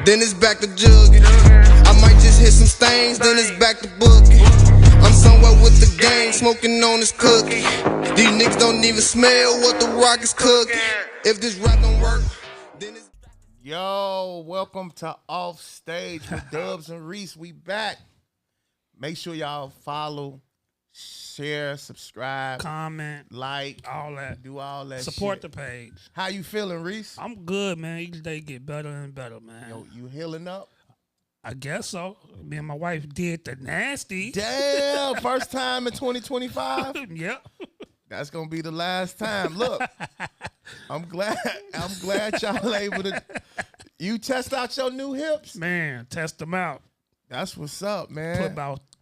then it's back to jugging. I might just hit some stains, then it's back to booking. I'm somewhere with the gang, smoking on this cookie. These niggas don't even smell what the rock is cooking. If this rap don't work, then it's... Yo, welcome to Off Stage with Dubs and Reese. We back. Make sure y'all follow, share, subscribe, comment, like, all that. Do all that. Support shit. the page. How you feeling, Reese? I'm good, man. Each day get better and better, man. Yo, you healing up? I guess so. Me and my wife did the nasty. Damn, first time in 2025. Yep. That's gonna be the last time. Look, I'm glad y'all able to. You test out your new hips, man. Test them out. That's what's up, man. Put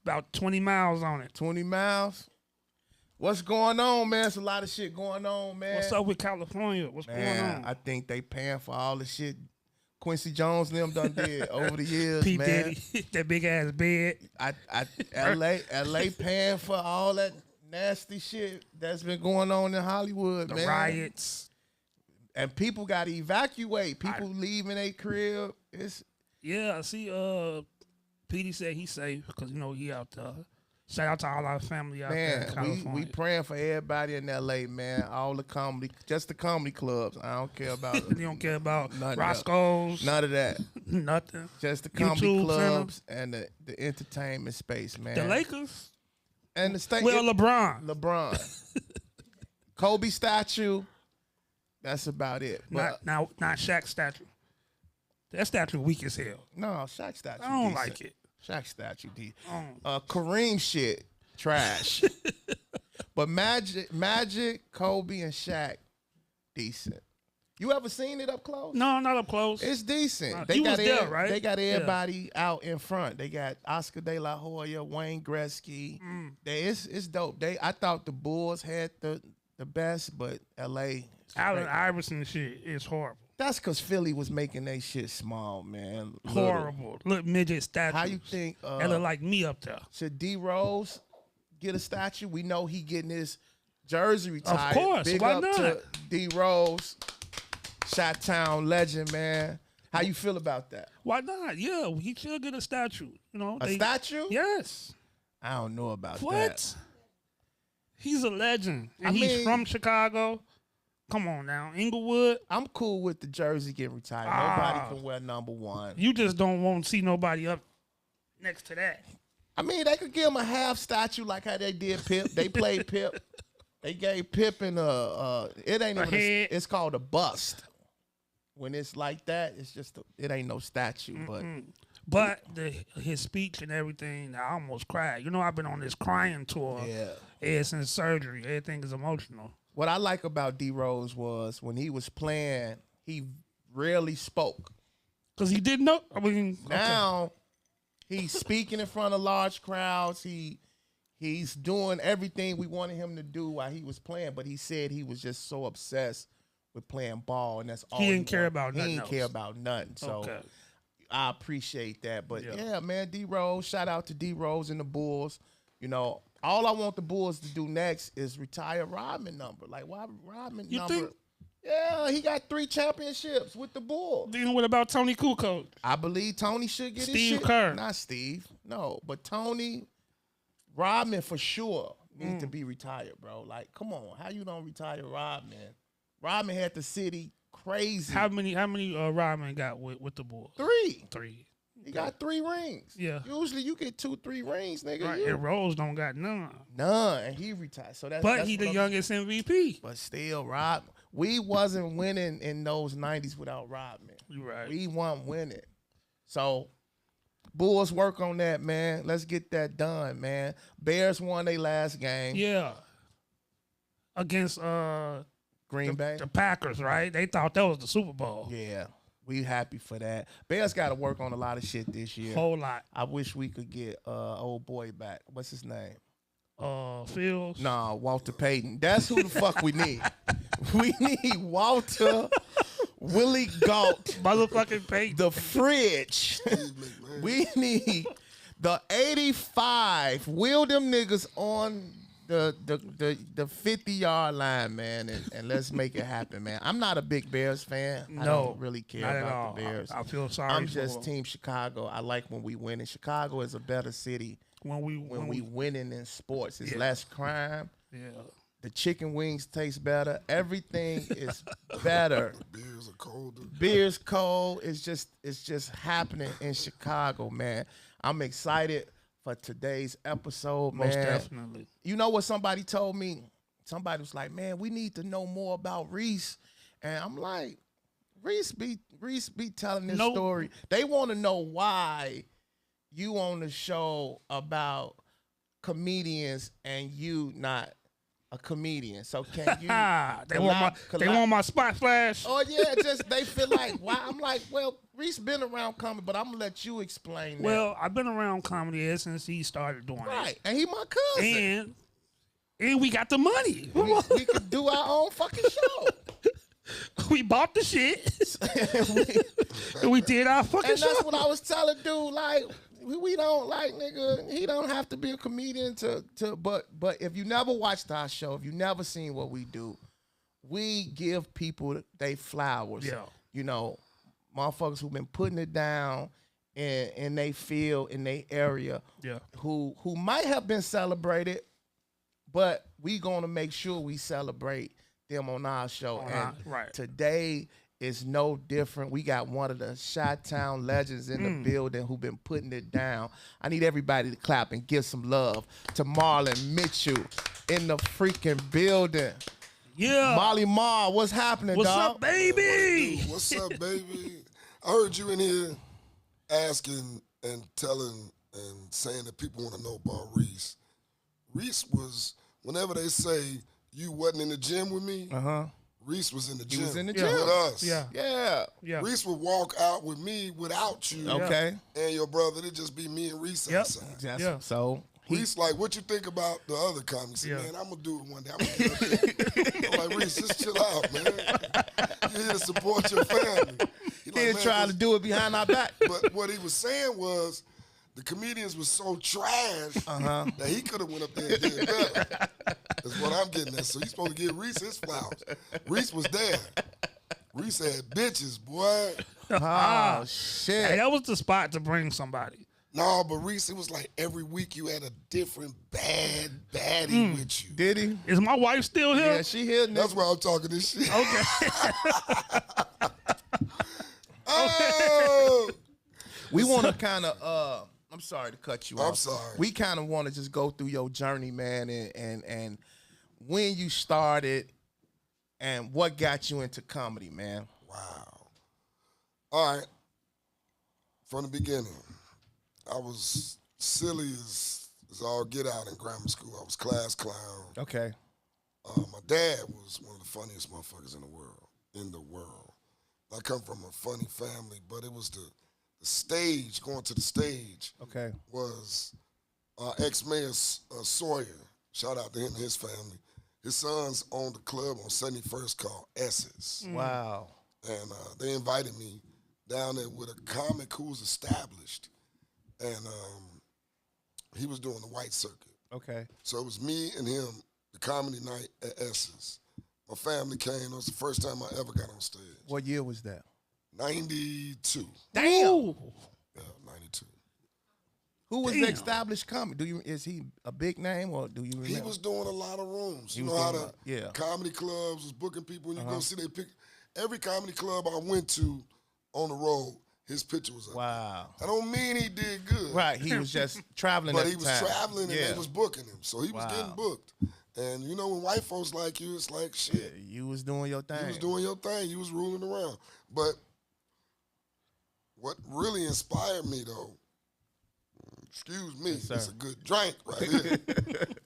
about 20 miles on it. 20 miles. What's going on, man? There's a lot of shit going on, man. What's up with California? What's going on? I think they paying for all the shit Quincy Jones and them done did over the years, P. man. Diddy, that big ass bed. LA paying for all that nasty shit that's been going on in Hollywood, man. The riots. And people got to evacuate. People leaving their crib. Yeah, I see. Petey said he's safe because he out there. Shout out to all our family out there in California. We praying for everybody in LA, man. All the comedy, just the comedy clubs. I don't care about. You don't care about Roscoe's. None of that. Nothing. Just the comedy YouTube clubs and the entertainment space, man. The Lakers and the state. Well, LeBron. Kobe statue. That's about it. But not Shaq statue. That statue weak as hell. No, Shaq statue. I don't decent. like it. Shaq statue, Kareem shit, trash. But Magic, Kobe, and Shaq, decent. You ever seen it up close? No, not up close. It's decent. They got there, right? They got everybody out in front. They got Oscar De La Hoya, Wayne Gretzky. It's dope. I thought the Bulls had the best, but LA. Allen Iverson shit is horrible. That's because Philly was making that shit small, man. Horrible. Look, midget statues. How you think? That look like me up there. Should D Rose get a statue? We know he getting his jersey retired. Of course. Big Why up not? to D Rose, Chi-Town legend, man. How you feel about that? Why not? Yeah, he should get a statue. A statue? Yes. I don't know about that. What? He's a legend, and he's from Chicago. Come on now, Inglewood. I'm cool with the jersey getting retired. Nobody can wear number 1. You just don't want to see nobody up next to that. I mean, they could give him a half statue like how they did Pip. They played Pip. They gave Pip it ain't even head. It's called a bust. When it's like that, it's just it ain't no statue. But his speech and everything, I almost cried. I've been on this crying tour ever since surgery. Everything is emotional. What I like about D Rose was when he was playing, he rarely spoke. Because he didn't know. Now he's speaking in front of large crowds. He's doing everything we wanted him to do while he was playing, but he said he was just so obsessed with playing ball, and that's all he didn't care about. He didn't care about nothing. So I appreciate that. But yeah, man, D Rose. Shout out to D Rose and the Bulls. All I want the Bulls to do next is retire Rodman number. Like, why Rodman number? Think? Yeah, he got 3 championships with the Bulls. Then what about Tony Kukoc? I believe Tony should get his Steve shit. Kerr. Not Steve. No, but Tony, Rodman for sure needs to be retired, bro. Like, come on. How you don't retire Rodman? Rodman had the city crazy. How many Rodman got with the Bulls? 3. He got 3 rings. Yeah. Usually you get 2-3 rings, nigga. Right. And Rose don't got none. And he retired. So that's he the youngest MVP. But still, Rodman. We wasn't winning in those 90s without Rodman. You right. We weren't winning. So Bulls work on that, man. Let's get that done, man. Bears won their last game. Yeah. Against Green Bay. The Packers, right? They thought that was the Super Bowl. Yeah. We happy for that. Bears got to work on a lot of shit this year. Whole lot. I wish we could get old boy back. What's his name? Fields. Nah, Walter Payton. That's who the fuck we need. We need Walter Willie Galt. Motherfucking Payton. The fridge. We need the 85. Wheel them niggas on the 50-yard line, man, and let's make it happen, man. I'm not a big Bears fan. No, I don't really care not about at all. the Bears. I feel sorry. I'm just Team Chicago. I like when we win, and Chicago is a better city when we winning in sports. It's less crime. Yeah. The chicken wings taste better. Everything is better. The beers are colder. Beer's cold. It's just happening in Chicago, man. I'm excited for today's episode, man. Most definitely. You know what somebody told me? Somebody was like, man, we need to know more about Reese. And I'm like, Reese be telling this story. They want to know why you on the show about comedians and you not a comedian. So can you they want my spot flash? Oh yeah, just they feel like why? I'm like, well, Reese been around comedy, but I'm gonna let you explain that. Well, I've been around comedy ever since he started doing it. Right, and he my cousin. And we got the money. We could do our own fucking show. We bought the shit. and we did our fucking show. And that's what I was telling dude, like, we don't like, nigga, he don't have to be a comedian but if you never watched our show, if you never seen what we do, we give people they flowers. Yeah. You know, motherfuckers who been putting it down in they field, in they area, who might have been celebrated, but we gonna make sure we celebrate them on our show. Today is no different. We got one of the Chi-Town legends in the building who been putting it down. I need everybody to clap and give some love to Marlon Mitchell in the freaking building. Yeah. Molly Ma, what's happening, what's dog? Up, baby? What's up, baby? I heard you in here asking and telling and saying that people want to know about Reese. Reese was, whenever they say you wasn't in the gym with me, Reese was in the gym. He was in the gym with us. Yeah. Reese would walk out with me without you. Okay. And your brother. It'd just be me and Reese outside. So Reese like, what you think about the other comics? He said, man, I'm gonna do it one day. I'm like, Reese, just chill out, man. You're here to support your family. He didn't try to do it behind our back. But what he was saying was the comedians was so trash that he could have went up there and did better. That's what I'm getting at. So he's supposed to give Reese his flowers. Reese was there. Reese had bitches, boy. Oh, shit. Hey, that was the spot to bring somebody. No, but Reese, it was like every week you had a different bad baddie with you. Did he? Is my wife still here? Yeah, she here. That's why I'm talking this shit. Okay. Oh! We want to kind of, I'm sorry to cut you off. I'm sorry. We kind of want to just go through your journey, man, and when you started and what got you into comedy, man. Wow. All right. From the beginning, I was silly as all get out in grammar school. I was class clown. Okay. My dad was one of the funniest motherfuckers in the world. I come from a funny family, but it was the stage, going to the stage, was ex-mayor Sawyer. Shout out to him and his family. His sons owned a club on 71st called S's. Wow. And they invited me down there with a comic who was established. And he was doing the white circuit. Okay. So it was me and him, the comedy night at S's. My family came. It was the first time I ever got on stage. What year was that? 92. Damn. Yeah, 92. Who was the established comic? Is he a big name or do you remember? He was doing a lot of rooms. You know how the comedy clubs was booking people and you go see they pick. Every comedy club I went to on the road, his picture was up. Wow. I don't mean he did good. Right, he was just traveling but at he the was time. traveling and they was booking him. So he was getting booked. And you know when white folks like you, it's like shit. Yeah, you was doing your thing. You was doing your thing. You was ruling around. But what really inspired me though, excuse me, it's a good drink right here.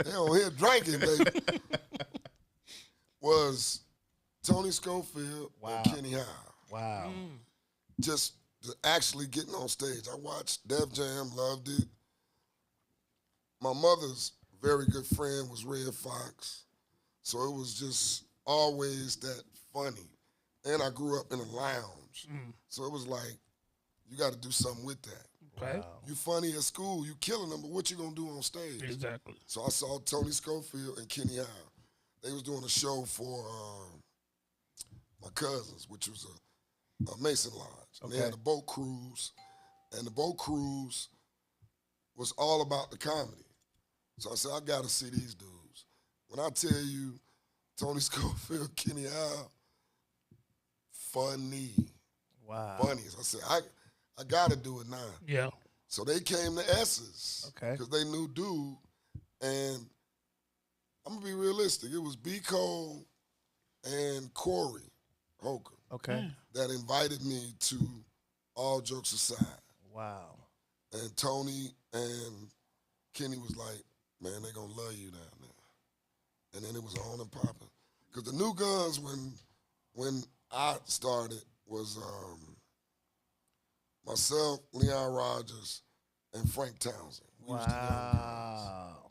They don't hear drinking, baby. Was Tony Schofield and Kenny Howe. Wow. Just actually getting on stage. I watched Def Jam, loved it. My mother's very good friend was Red Fox. So it was just always that funny. And I grew up in a lounge. So it was like, you got to do something with that. Okay. Wow. You funny at school, you killing them, but what you gonna do on stage? Exactly. So I saw Tony Schofield and Kenny Howe. They was doing a show for my cousins, which was a Mason Lodge. And they had a boat cruise, and the boat cruise was all about the comedy. So I said, I gotta see these dudes. When I tell you, Tony Schofield, Kenny Howe, funny. Wow. Funny. I said, I gotta do it now. Yeah. So they came to S's. Okay. Because they knew dude. And I'm gonna be realistic. It was B. Cole and Corey Holcomb Okay. that invited me to All Jokes Aside. Wow. And Tony and Kenny was like, man, they gonna love you down there. And then it was on and popping. Because the New Guns, when I started, was myself, Leon Rogers, and Frank Townsend. We used to know them guys. Wow.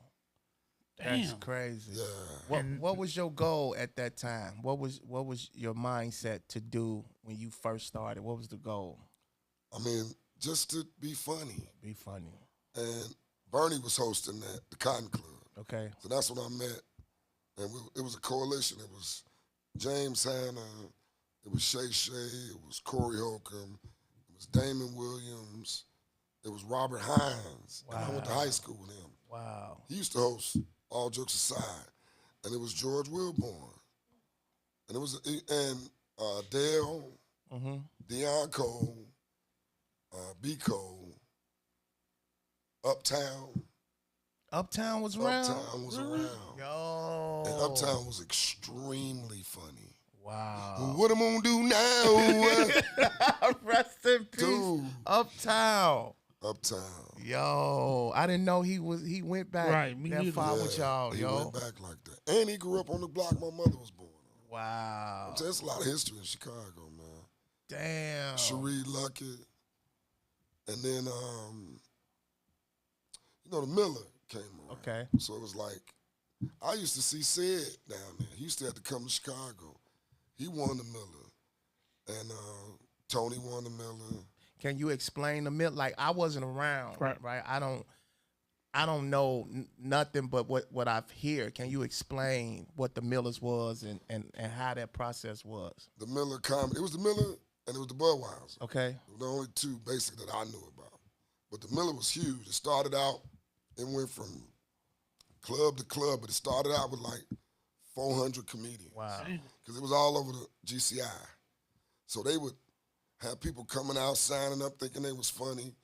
That's Damn. crazy. Yeah. What was your goal at that time? What was your mindset to do when you first started? What was the goal? I mean, just to be funny. Be funny. And Bernie was hosting the Cotton Club. Okay. So that's when I met. And it was a coalition. It was James Hanna, it was Shay Shay, it was Corey Holcomb, it was Damon Williams, it was Robert Hines. Wow. And I went to high school with him. Wow. He used to host All Jokes Aside. And it was George Wilborn. And it was Dale, Deion Cole, B. Cole, Uptown. Uptown was around? Uptown was around. Yo. And Uptown was extremely funny. Wow. What I'm gonna do now? Rest in peace. Dude. Uptown. Uptown. Yo, I didn't know he went back me that neither. far with y'all, he yo. went back like that. And he grew up on the block my mother was born on. Wow. There's a lot of history in Chicago, man. Damn. Cherie Luckett. And then, the Miller came around. Okay. So it was like, I used to see Sid down there. He used to have to come to Chicago. He won the Miller. And Tony won the Miller. Can you explain the Miller? Like, I wasn't around, right? I don't know nothing but what I've heard. Can you explain what the Millers was and how that process was? The Miller comedy. It was the Miller and it was the Budweiser. Okay. The only two basically that I knew about. But the Miller was huge. It started out, it went from club to club, but it started out with like 400 comedians. Wow. Because it was all over the GCI. So they would have people coming out, signing up, thinking they was funny.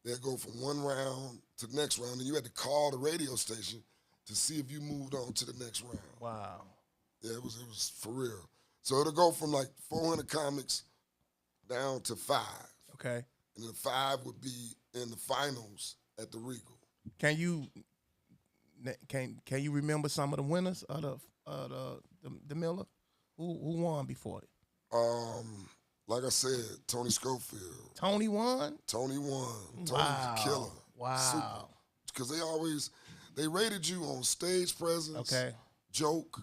They'd go from one round to the next round, and you had to call the radio station to see if you moved on to the next round. Wow. Yeah, it was for real. So it'll go from like 400 comics down to 5. Okay. And then 5 would be in the finals at the Regal. Can you remember some of the winners of the Miller? Who won before it? Like I said, Tony Schofield. Tony won? Tony won. Tony Wow. was a killer. Wow. Because they rated you on stage presence, Okay. joke,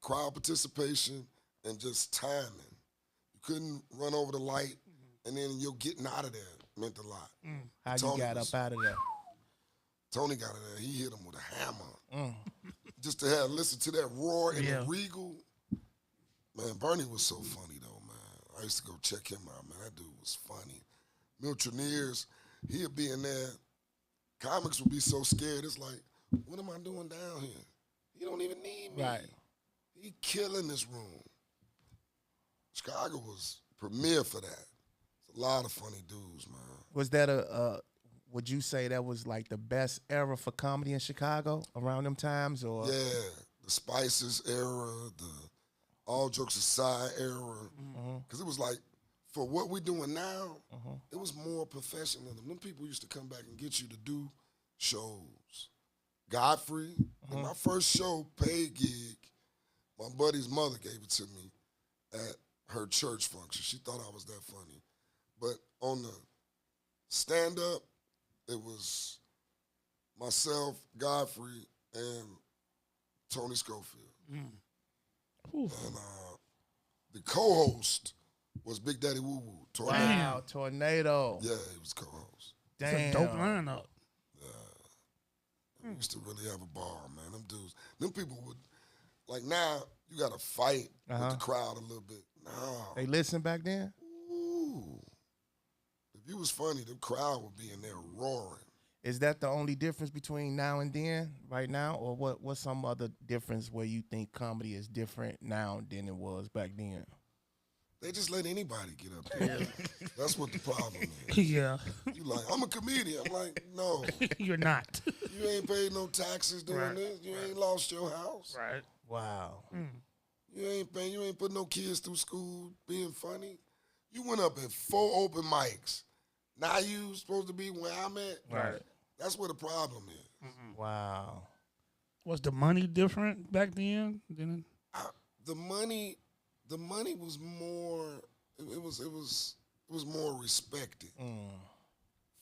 crowd participation, and just timing. You couldn't run over the light, and then your getting out of there meant a lot. How Tony you got up out of there? Tony got in there. He hit him with a hammer. Just to listen to that roar in the Regal. Man, Bernie was so funny, though, man. I used to go check him out, man. That dude was funny. Miltroneers, he'd be in there. Comics would be so scared. It's like, what am I doing down here? You don't even need me. Right. He killing this room. Chicago was premier for that. It's a lot of funny dudes, man. Was that would you say that was like the best era for comedy in Chicago around them times? Or Yeah, the Spices era, the All Jokes Aside era. Because it was like, for what we're doing now, it was more professionalism. Them people used to come back and get you to do shows. Godfrey, in my first show, paid gig, my buddy's mother gave it to me at her church function. She thought I was that funny. But on the stand-up, it was myself, Godfrey, and Tony Schofield. And the co-host was Big Daddy Woo Woo. Tornado. Wow, Tornado. Yeah, he was co-host. Damn. It's a dope lineup. We used to really have a bar, man. Them dudes, them people would, like now, you got to fight with the crowd a little bit. No. They listened back then? Ooh. If you was funny, the crowd would be in there roaring. Is that the only difference between now and then, right now? Or what's some other difference where you think comedy is different now than it was back then? They just let anybody get up there. That's what the problem is. Yeah. You like, I'm a comedian. I'm like, no. You're not. You ain't paid no taxes doing this. You ain't lost your house. Right. Wow. You ain't put no kids through school being funny. You went up in 4 open mics. Now you supposed to be where I'm at. Right. That's where the problem is. Wow. Was the money different back then? The money was more. It was more respected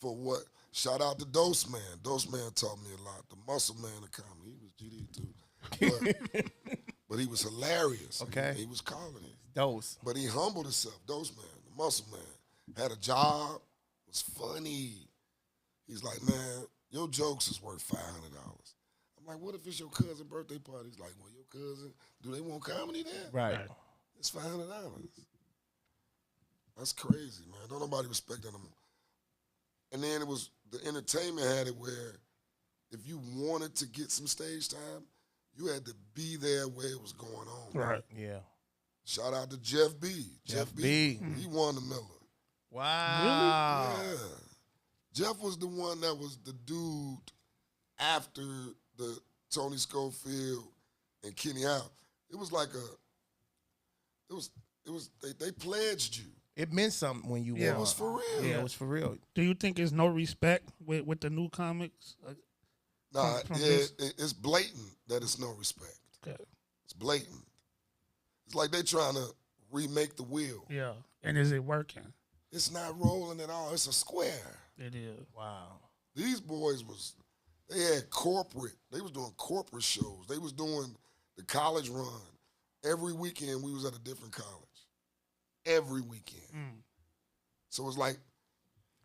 for what. Shout out to Dose Man. Dose Man taught me a lot. The muscle man of comedy. He was GD too, but he was hilarious. Okay, he was calling it Dose. But he humbled himself. Dose Man, the muscle man, had a job. Was funny. He's like, man, your jokes is worth $500. I'm like, what if it's your cousin's birthday party? He's like, well, your cousin, do they want comedy there? Right. It's $500. That's crazy, man. Don't nobody respect that anymore. And then it was, the entertainment had it where if you wanted to get some stage time, you had to be there where it was going on. Right. Yeah. Shout out to Jeff B. Jeff B. He won the Miller. Wow. Yeah. Jeff was the one that was the dude after the Tony Schofield and Kenny Howe. It was like they pledged you. It meant something when you won. It was for real. Yeah, it was for real. Do you think there's no respect with the new comics? Nah, it's blatant that it's no respect. Okay. It's blatant. It's like they trying to remake the wheel. Yeah. And is it working? It's not rolling at all. It's a square. It is. Wow. These boys they had corporate. They was doing corporate shows. They was doing the college run. Every weekend we was at a different college. Every weekend. So it's like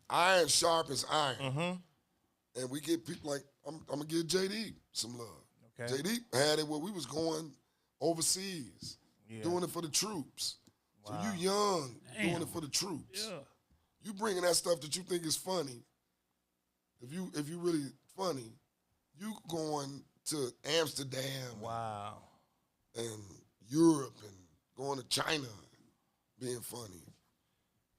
iron sharp as iron. And we get people like, I'm going to give JD some love. Okay. JD had it where we was going overseas, doing it for the troops. Wow. So you young, doing it for the troops. Yeah. You bringing that stuff that you think is funny. If you really funny, you going to Amsterdam. Wow. And Europe and going to China, being funny.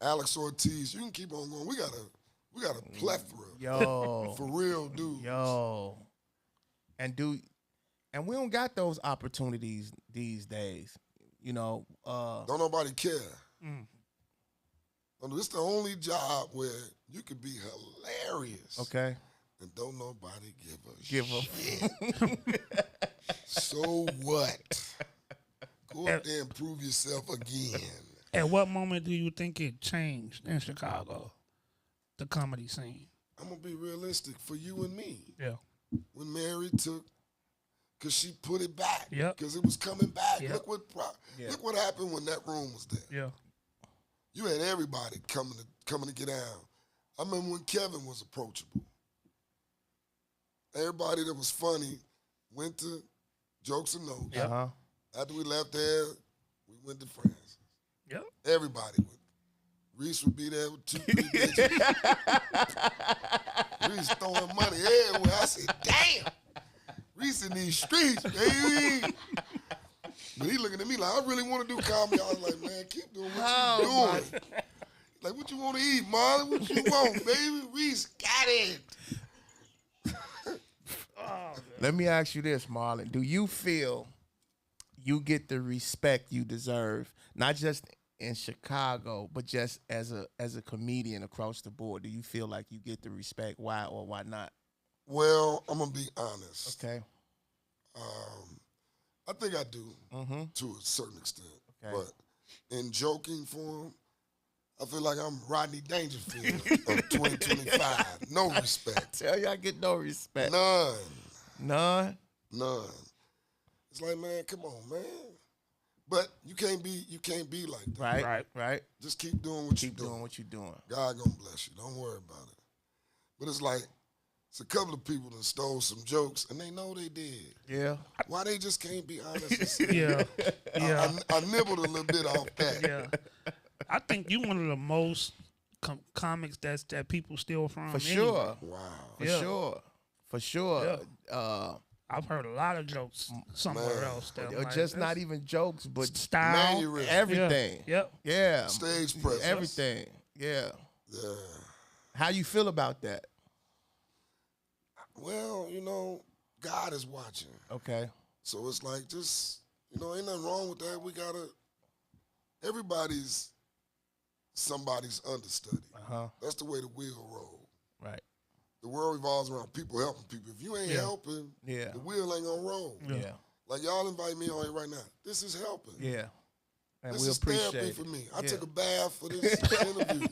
Alex Ortiz, you can keep on going. We got a plethora. Yo. For real, dude. Yo. And we don't got those opportunities these days. You know, don't nobody care. This is the only job where you could be hilarious. Okay. And don't nobody give a shit. So what? Go up there and prove yourself again. At what moment do you think it changed in Chicago, the comedy scene? I'm going to be realistic for you and me. Yeah. When Mary took, because she put it back. Yep. Because it was coming back. Yep. Look what happened when that room was there. Yeah. You had everybody coming to get down. I remember when Kevin was approachable. Everybody that was funny went to Jokes and Notes. Uh-huh. After we left there, we went to France. Yep. Everybody went. Reese would be there with 2, 3 bitches. Reese throwing money everywhere. I said, damn. Reese in these streets, baby. But he looking at me like, I really want to do comedy. I was like, man, keep doing what you doing. Like, what you want to eat, Marlon? What you want, baby? Reese got it. Let me ask you this, Marlon. Do you feel you get the respect you deserve, not just in Chicago, but just as a comedian across the board? Do you feel like you get the respect? Why or why not? Well, I'm going to be honest. Okay. I think I do to a certain extent. Okay. But in joking form, I feel like I'm Rodney Dangerfield of 2025. No respect. I tell you, I get no respect. None. It's like, man, come on, man. But you can't be like that. Right. Just keep doing what you're doing. Keep doing what you're doing. God gonna bless you. Don't worry about it. But it's like, it's a couple of people that stole some jokes, and they know they did. Yeah. Why they just can't be honest and say, Yeah. I nibbled a little bit off that. Yeah. I think you one of the most comics that people steal from. For anyway. sure. Wow. For sure. Yeah. I've heard a lot of jokes somewhere else. That Or just not even jokes, but style, mannerism. everything. Yep. Yeah. Stage presence. Everything. Yeah. Yeah. How you feel about that? Well, God is watching. Okay. So it's like, just, ain't nothing wrong with that. Everybody's somebody's understudy. That's the way the wheel rolls. Right. The world revolves around people helping people. If you ain't helping, the wheel ain't gonna roll. Yeah. Like, y'all invite me on here right now. This is helping. Yeah. And this we is appreciate therapy it. for me. I took a bath for this interview.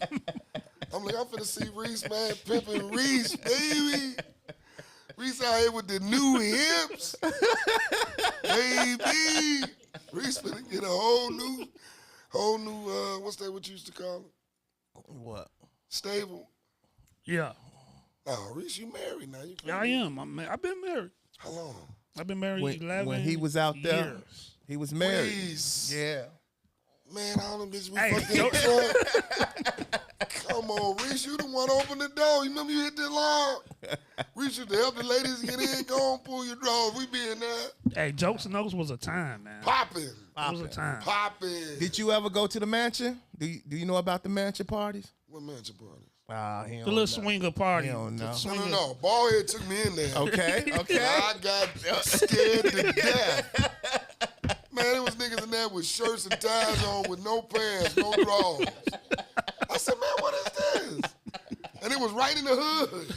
I'm like, I'm finna see Reese, man, pimping Reese, baby. Reese out here with the new hips, baby. Reese finna get a whole new, what's that? What you used to call it? What? Stable. Yeah. Oh, Reese, you married now? Yeah, I am. I've been married. How long? I've been married 11 when he was out there, years. he was married. Reese. Yeah. Man, I don't know, bitch. We Hey, fucking Come on, Reese, you the one open the door. You remember you hit the alarm? Reese used to help the ladies get in. Go on, pull your drawers. We be in there. Hey, Jokes and Notes was a time, man. Popping. It was a time. Popping. Did you ever go to the mansion? Do you know about the mansion parties? What mansion party? He The little swinger party. He don't know. No. Ballhead took me in there. Okay. I got scared to death. Man, there was niggas in there with shirts and ties on with no pants, no drawers. I said, man, what is this? And it was right in the hood.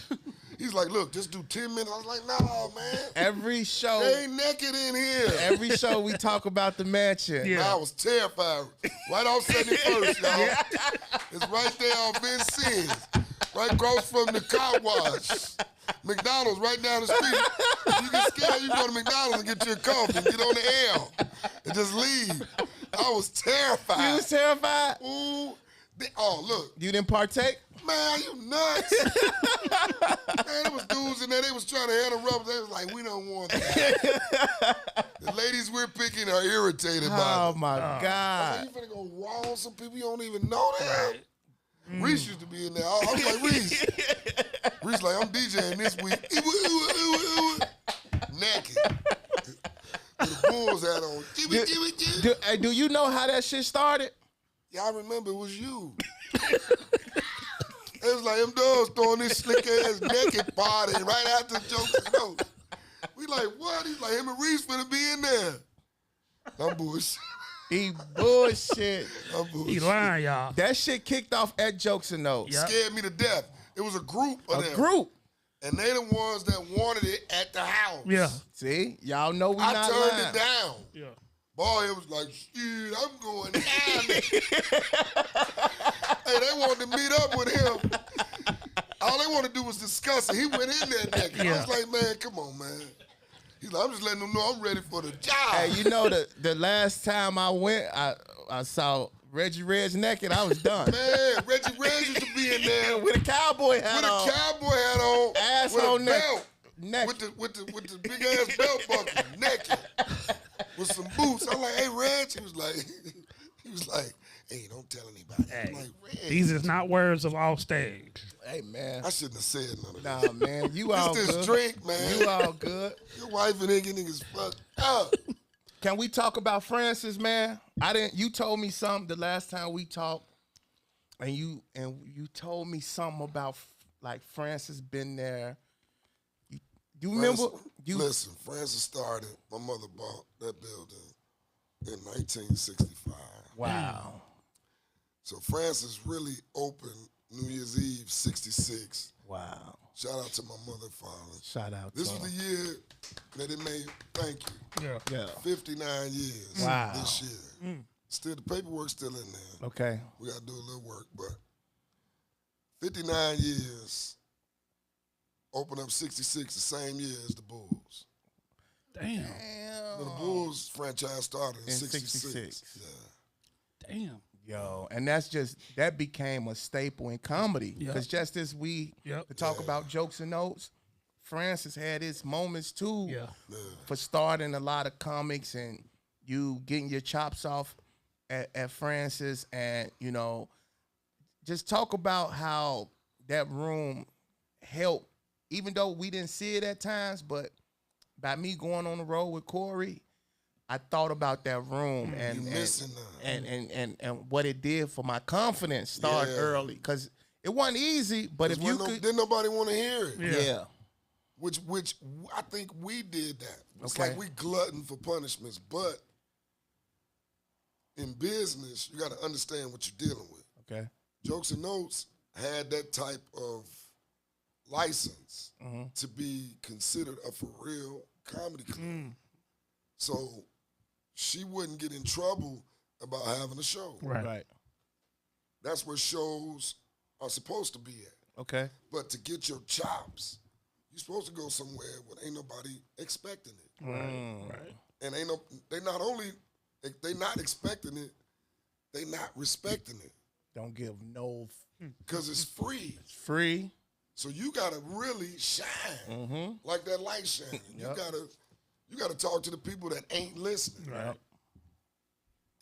He's like, look, just do 10 minutes. I was like, no, man. Every show. They ain't naked in here. Every show we talk about the mansion. Yeah. I was terrified. Right off 71st, y'all. It's right there on Vincennes. Right across from the car wash. McDonald's right down the street. You get scared, you go to McDonald's and get you a coffee and get on the L and just leave. I was terrified. You was terrified? Ooh. Look. You didn't partake? Man, you nuts. Man, there was dudes in there. They was trying to handle rubber. They was like, we don't want that. The ladies we're picking are irritated by it. Oh, my I God. was like, you finna go wrong some people you don't even know that. Reese used to be in there. I was like, Reese. Reese like, I'm DJing this week. Naked. With the Bulls hat on. Do you know how that shit started? Yeah, I remember it was you. It was like them dogs throwing this slick ass naked party right after Jokes and Notes. We like, what? He's like, him and Reese finna be in there. I'm bullshit. He bullshit. I'm bullshit. He lying, y'all. That shit kicked off at Jokes and Notes. Yep. Scared me to death. It was a group of them. A group. And they the ones that wanted it at the house. Yeah. See? Y'all know we not I turned lying. it down. Yeah. Boy, it was like, shit, I'm going down. Hey, they wanted to meet up with him. All they wanted to do was discuss it. He went in there naked. I was like, man, come on, man. He's like, I'm just letting them know I'm ready for the job. Hey, you know the last time I went, I saw Reggie Reg naked. I was done. Man, Reggie Reg used to be in there with a cowboy hat with on. a cowboy hat on, Ass with on a neck. belt, with the big ass belt buckle, naked, with some boots. I'm like, hey, Reg. He was like, hey, don't tell anybody. Hey, I'm like, Reg. these is not words of off stage. Hey, man. I shouldn't have said none of that. Nah, man. You all It's good. this drink, man. You all good. Your wife and niggas fucked up. Can we talk about Francis, man? You told me something the last time we talked, and you told me something about like Francis been there. You remember? Listen, Francis started. My mother bought that building in 1965. Wow. So Francis really opened New Year's Eve '66. Wow. Shout out to my mother, father. Shout out. This was the year that it made. Thank you. Yeah. 59 years. Wow. This year. Still, the paperwork's still in there. Okay. We got to do a little work, but 59 years. Open up '66, the same year as the Bulls. Damn. The Bulls franchise started in 66. Yeah. Damn. Yo, and that became a staple in comedy. Because just this week, to talk about jokes and notes, Francis had his moments too for starting a lot of comics and you getting your chops off at Francis, and you know, just talk about how that room helped, even though we didn't see it at times, but by me going on the road with Corey, I thought about that room and what it did for my confidence start early, because it wasn't easy, but if you didn't nobody want to hear it. Yeah. Which I think we did that. It's like we glutton for punishments, but in business, you got to understand what you're dealing with. Okay. Jokes and Notes had that type of license to be considered a for real comedy club. So she wouldn't get in trouble about having a show. Right. That's where shows are supposed to be at. Okay. But to get your chops, you're supposed to go somewhere where ain't nobody expecting it. Right. And they not expecting it, they not respecting it. Don't give no. Because it's free. It's free. So you gotta really shine like that light shining. Yep. You gotta talk to the people that ain't listening. Right.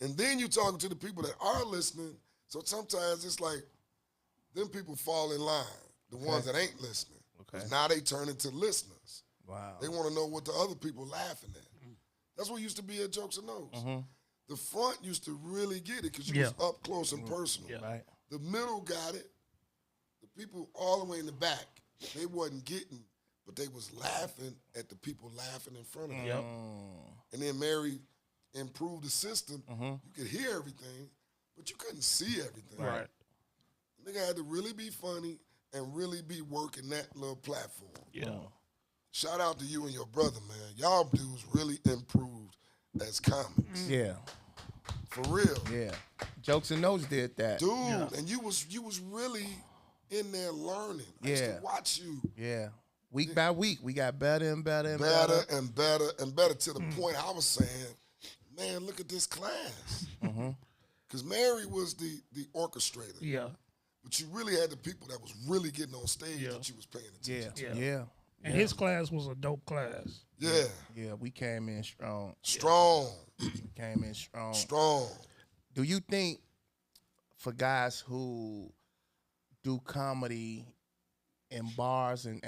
And then you talking to the people that are listening. So sometimes it's like them people fall in line, the ones that ain't listening. Okay. Now they turn into listeners. Wow. They want to know what the other people laughing at. That's what used to be at Jokes and Notes. The front used to really get it because you was up close and personal. Yeah. Right. The middle got it. The people all the way in the back, they wasn't getting, but they was laughing at the people laughing in front of them. Yep. And then Mary improved the system. You could hear everything, but you couldn't see everything. Right. Nigga had to really be funny and really be working that little platform. Yeah. Shout out to you and your brother, man. Y'all dudes really improved as comics. Yeah. For real. Yeah. Jokes and Notes did that. Dude, and you was really in there learning. I used to watch you. Yeah. Week by week, we got better and better and better. And better and better to the point I was saying, man, look at this class. Because Mary was the orchestrator. Yeah. But you really had the people that was really getting on stage that you was paying attention to. Yeah. And his class was a dope class. Yeah. Yeah, we came in strong. We came in strong. Strong. Do you think for guys who do comedy in bars and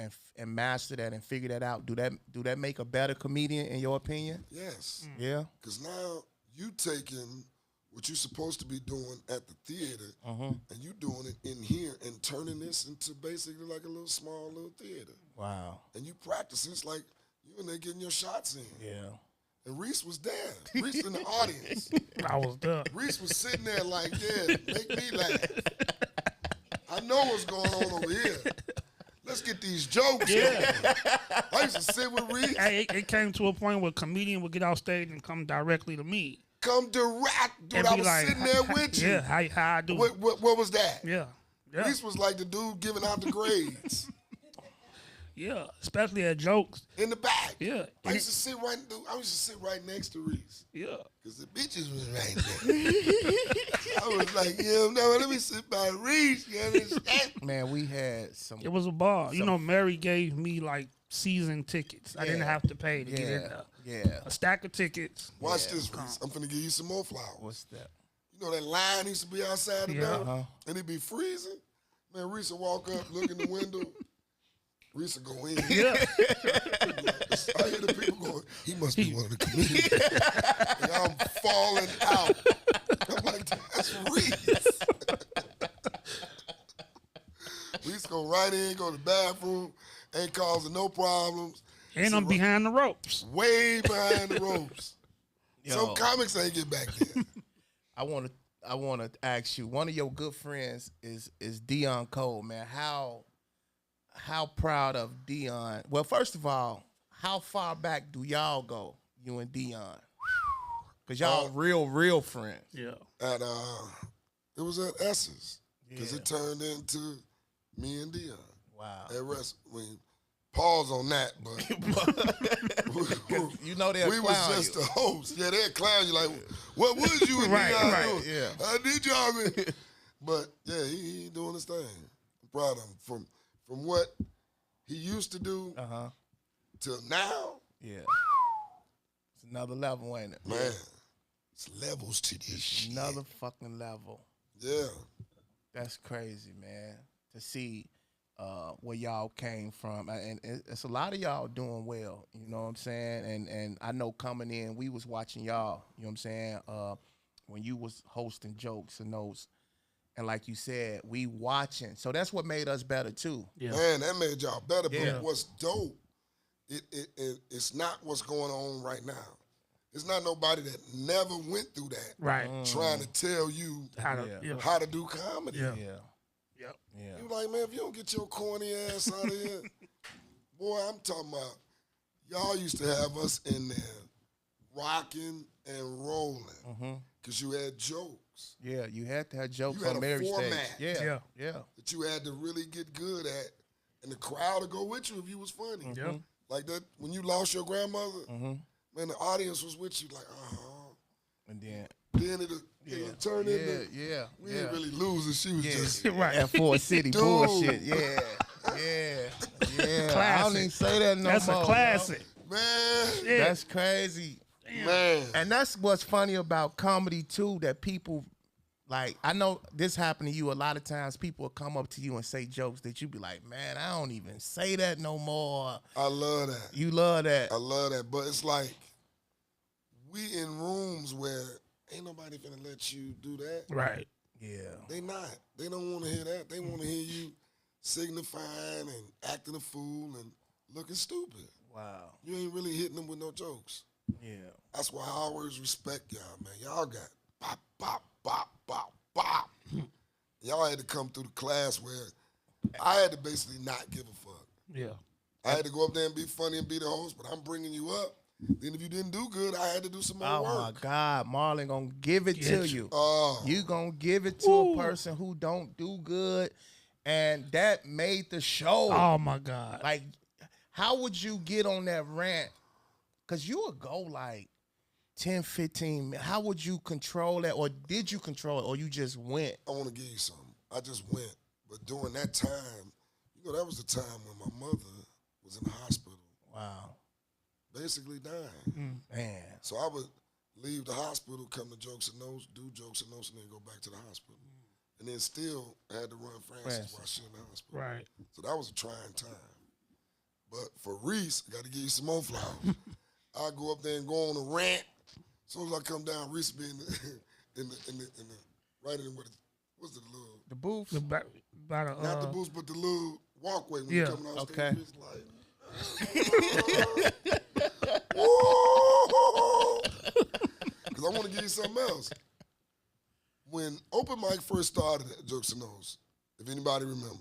master that and figure that out, do that make a better comedian in your opinion? Yes. Yeah. Because now you taking what you're supposed to be doing at the theater and you doing it in here and turning this into basically like a little small little theater. Wow. And you practicing, it's like you in there getting your shots in. Yeah. And Reese was there. Reese in the audience. I was there. Reese was sitting there like, yeah, make me laugh. I know what's going on over here. Let's get these jokes. Yeah. I used to sit with Reese. Hey, it came to a point where a comedian would get off stage and come directly to me. Come direct. Dude, I was sitting there with you. Yeah, how I do it. What was that? Yeah. Reese was like the dude giving out the grades. Yeah, especially at jokes. In the back. Yeah. I used to sit right next to Reese. Yeah. Because the bitches was right there. I was like, yeah, no, let me sit by Reese. You understand? Man, we had some. It was a bar. You know, Mary gave me like season tickets. I didn't have to pay to get in there. Yeah. A stack of tickets. Watch this, Reese. I'm finna give you some more flowers. What's that? You know that line used to be outside the door? And it be freezing? Man, Reese would walk up, look in the window. Reese would go in. Yeah. I hear the people going, he must be one of the comedians. And I'm falling out. I'm like, that's Reese. Reese go right in, go to the bathroom, ain't causing no problems. And I'm behind the ropes. Way behind the ropes. Yo. Some comics ain't get back there. I want to ask you. One of your good friends is Dion Cole, man. How proud of Dion? Well, first of all, how far back do y'all go, you and Dion? Because y'all real friends. Yeah. It was at S's. Because it turned into me and Dion. Wow. At when Pause on that, but you know they'll we clown was just you. the host. Yeah, they'll clown you like, what was you and Right, y'all right, doing? yeah. I need y'all. But yeah, he doing his thing. I'm proud of him from what he used to do till now. Yeah. It's another level, ain't it? Man, it's levels to this shit. Another fucking level. Yeah. That's crazy, man. To see where y'all came from, and it's a lot of y'all doing well. You know what I'm saying? And I know coming in, we was watching y'all. You know what I'm saying? When you was hosting jokes and those, and like you said, we watching. So that's what made us better too. Yeah. Man, that made y'all better. Yeah. But what's dope, it's not what's going on right now. It's not nobody that never went through that. Right. Trying to tell you How how to do comedy. Yeah. Yeah. Yep. Yeah. You like, man, if you don't get your corny ass out of here, boy, I'm talking about, y'all used to have us in there rocking and rolling because you had jokes. Yeah, you had to have jokes You had on a Mary's stage. format. Yeah. That you had to really get good at, and the crowd would go with you if you was funny. Yeah. Like that, when you lost your grandmother, man, the audience was with you like, And then it'll turn into, we ain't really losing. She was just, Right. that Ford City Dude. bullshit. Yeah. I don't even say that no That's more. a classic. man, Yeah. That's crazy. man. And that's what's funny about comedy too, that people, like, I know this happened to you a lot of times. People will come up to you and say jokes that you be like, man, I don't even say that no more. I love that. You love that. I love that. But it's like, we in rooms where ain't nobody finna let you do that. Right. Yeah. They not. They don't want to hear that. They want to hear you signifying and acting a fool and looking stupid. Wow. You ain't really hitting them with no jokes. Yeah. That's why I always respect y'all, man. Y'all got bop, bop, bop, bop, bop. Y'all had to come through the class where I had to basically not give a fuck. Yeah. I had to go up there and be funny and be the host, but I'm bringing you up. Then if you didn't do good, I had to do some more Oh work. my God, Marlon gonna give it to you. Oh. You gonna give it to a person who don't do good, and that made the show. Oh my God. Like, how would you get on that rant? Cause you would go like 10, 15 minutes. How would you control that? Or did you control it? Or you just went? I want to give you something. I just went. But during that time, you know, that was the time when my mother was in the hospital. Wow. Basically dying. Man. So I would leave the hospital, come to Jokes and Notes, do Jokes and Notes, and then go back to the hospital. And then still had to run Francis while she in the hospital. Right. So that was a trying time. But for Reese, I got to give you some more flowers. I go up there and go on a rant. As soon as I come down, Reese be in the right in where what's the little The booth? not the booth, but the little walkway when you coming out Okay. stage. It's like, because I want to give you something else. When open mic first started at Jokes and Notes, if anybody remember,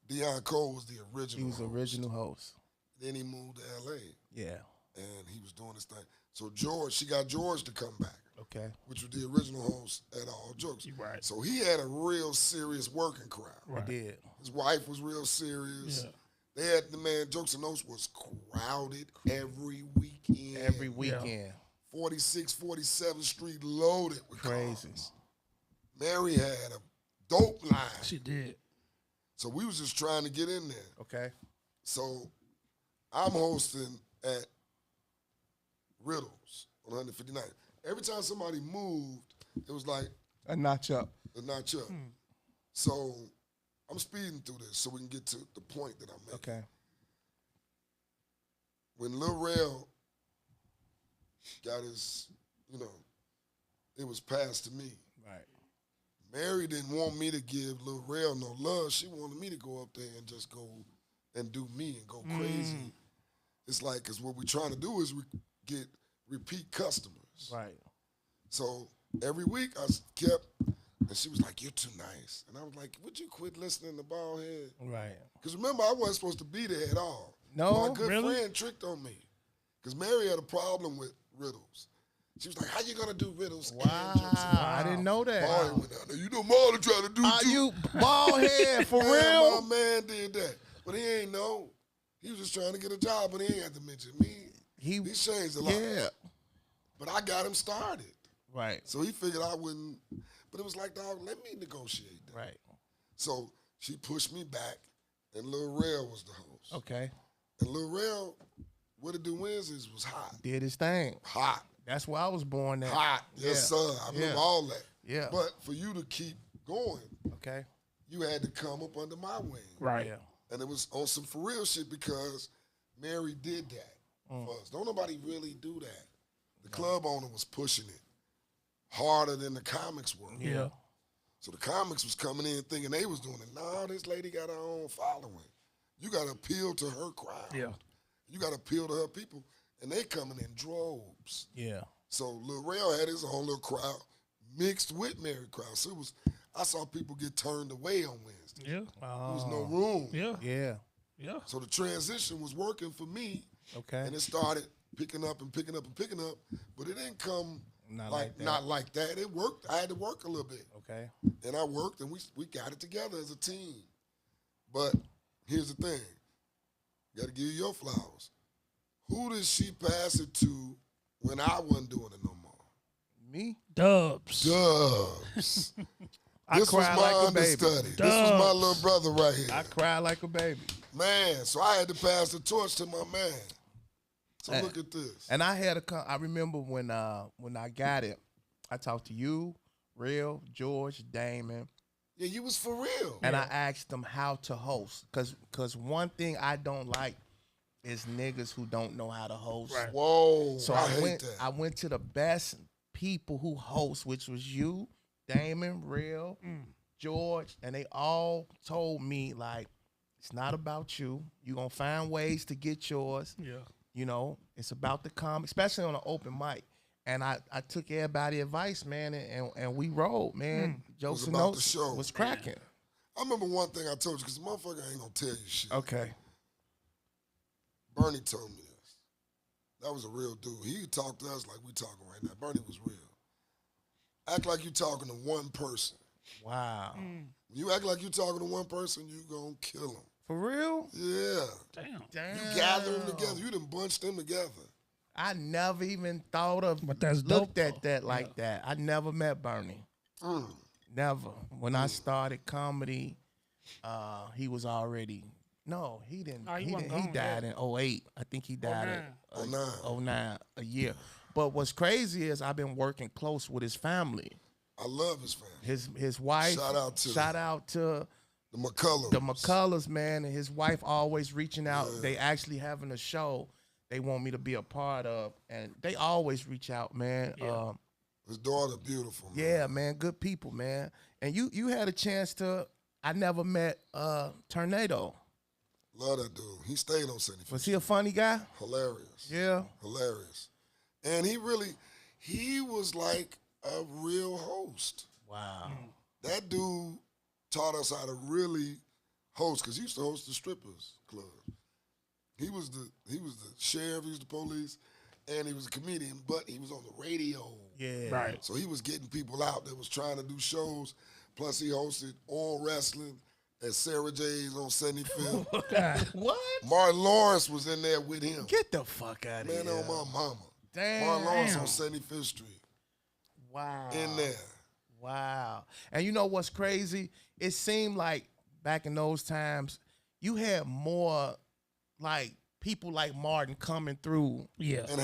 Deion Cole was the original. He was the original host. Then he moved to LA. Yeah. And he was doing his thing. So she got George to come back. Okay. Which was the original host at All Jokes. Right. So he had a real serious working crowd. I did. His wife was real serious. Yeah. They had the man, Jokes and Notes was crowded every weekend. Every weekend. 46, 47th Street loaded with Crazy. cars. Mary had a dope line. She did. So we was just trying to get in there. Okay. So I'm hosting at Riddles on 159. Every time somebody moved, it was like A notch up. a notch up. So I'm speeding through this so we can get to the point that I'm making. Okay. When Lil Rel got his, it was passed to me. Right. Mary didn't want me to give Lil Rel no love. She wanted me to go up there and just go and do me and go crazy. It's like, because what we're trying to do is get repeat customers. Right. So every week I kept, and she was like, "You're too nice." And I was like, "Would you quit listening to Baldhead?" Right. Because remember, I wasn't supposed to be there at all. No, my good really? friend tricked on me. Because Mary had a problem with riddles. She was like, "How you gonna do riddles?" Wow. And jokes? I didn't know that. Baldhead went out there. You know, Marlon tried to do Are too. you bald head for Man, real? my man did that, but he ain't know. He was just trying to get a job, but he ain't had to mention me. He changed a lot. Yeah. But I got him started. Right. So he figured I wouldn't. But it was like, dog, let me negotiate that. Right. So she pushed me back, and Lil Rel was the host. Okay. And Lil Rel, What It Do Wednesdays was hot. Did his thing. Hot. That's where I was born at. Hot. Yes, sir. I remember all that. Yeah. But for you to keep going, Okay. you had to come up under my wing. Right. Yeah. And it was on some for real shit because Mary did that for us. Don't nobody really do that. The club owner was pushing it harder than the comics were. Yeah. So the comics was coming in thinking they was doing it. No, this lady got her own following. You got to appeal to her crowd. Yeah. You got to appeal to her people. And they coming in droves. Yeah. So Lil Rel had his own little crowd mixed with Mary crowd. So it was, I saw people get turned away on Wednesday. Yeah. There was no room. Yeah. Yeah. Yeah. So the transition was working for me. Okay. And it started picking up and picking up and picking up. But it didn't come Not not like that. It worked. I had to work a little bit. Okay. And I worked, and we got it together as a team. But here's the thing. Got to give you your flowers. Who did she pass it to when I wasn't doing it no more? Me? Dubs. Dubs. I This was cried my like a baby. understudy. This was my little brother right here. I cried like a baby. Man, so I had to pass the torch to my man. So And- look at this. And I had I remember when I got it, I talked to you, Real, George, Damon, Yeah, you was for real. and I asked them how to host. Cause one thing I don't like is niggas who don't know how to host. Right. Whoa, So I I hate went that. I went to the best people who host, which was you, Damon, Real, George, and they all told me like, it's not about you. You're gonna find ways to get yours. Yeah. You know, it's about the comic, especially on an open mic. And I took everybody's advice, man, and we rolled, man. Joe was about the Sano's show. was cracking. I remember one thing I told you, because the motherfucker ain't going to tell you shit. Okay. Bernie told me this. That was a real dude. He talked to us like we talking right now. Bernie was real. Act like you talking to one person. Wow. When you act like you talking to one person, you going to kill him. For real? Yeah. Damn. You gather them together. You done bunched them together. I never even thought of But that's looked dope, at that like that. I never met Bernie. Never. When I started comedy, he was already he didn't. Oh, he he wasn't didn't. He gone died yet. in 08. I think he died in 09. 09, a year. But what's crazy is I've been working close with his family. I love his family. His wife. Shout out to The McCullers. the McCullers, man, and his wife always reaching out. They actually having a show they want me to be a part of, and they always reach out, man. Yeah. His daughter, beautiful. Man. Yeah, man, good people, man. And you had a chance to. I never met Tornado. Love that dude. He stayed on 75th. Was he a funny guy? Hilarious. Yeah. Hilarious. And he was like a real host. Wow. That dude taught us how to really host, because he used to host the strippers club. He was the sheriff, he was the police, and he was a comedian, but he was on the radio. Yeah. Right. So he was getting people out that was trying to do shows. Plus he hosted All Wrestling at Sarah J's on 75th. What? Martin Lawrence was in there with him. Get the fuck out of here. Man, on my mama. Damn. Martin Lawrence on 75th Street. Wow. In there. Wow. And you know what's crazy? It seemed like back in those times, you had more like people like Martin coming through Yeah. And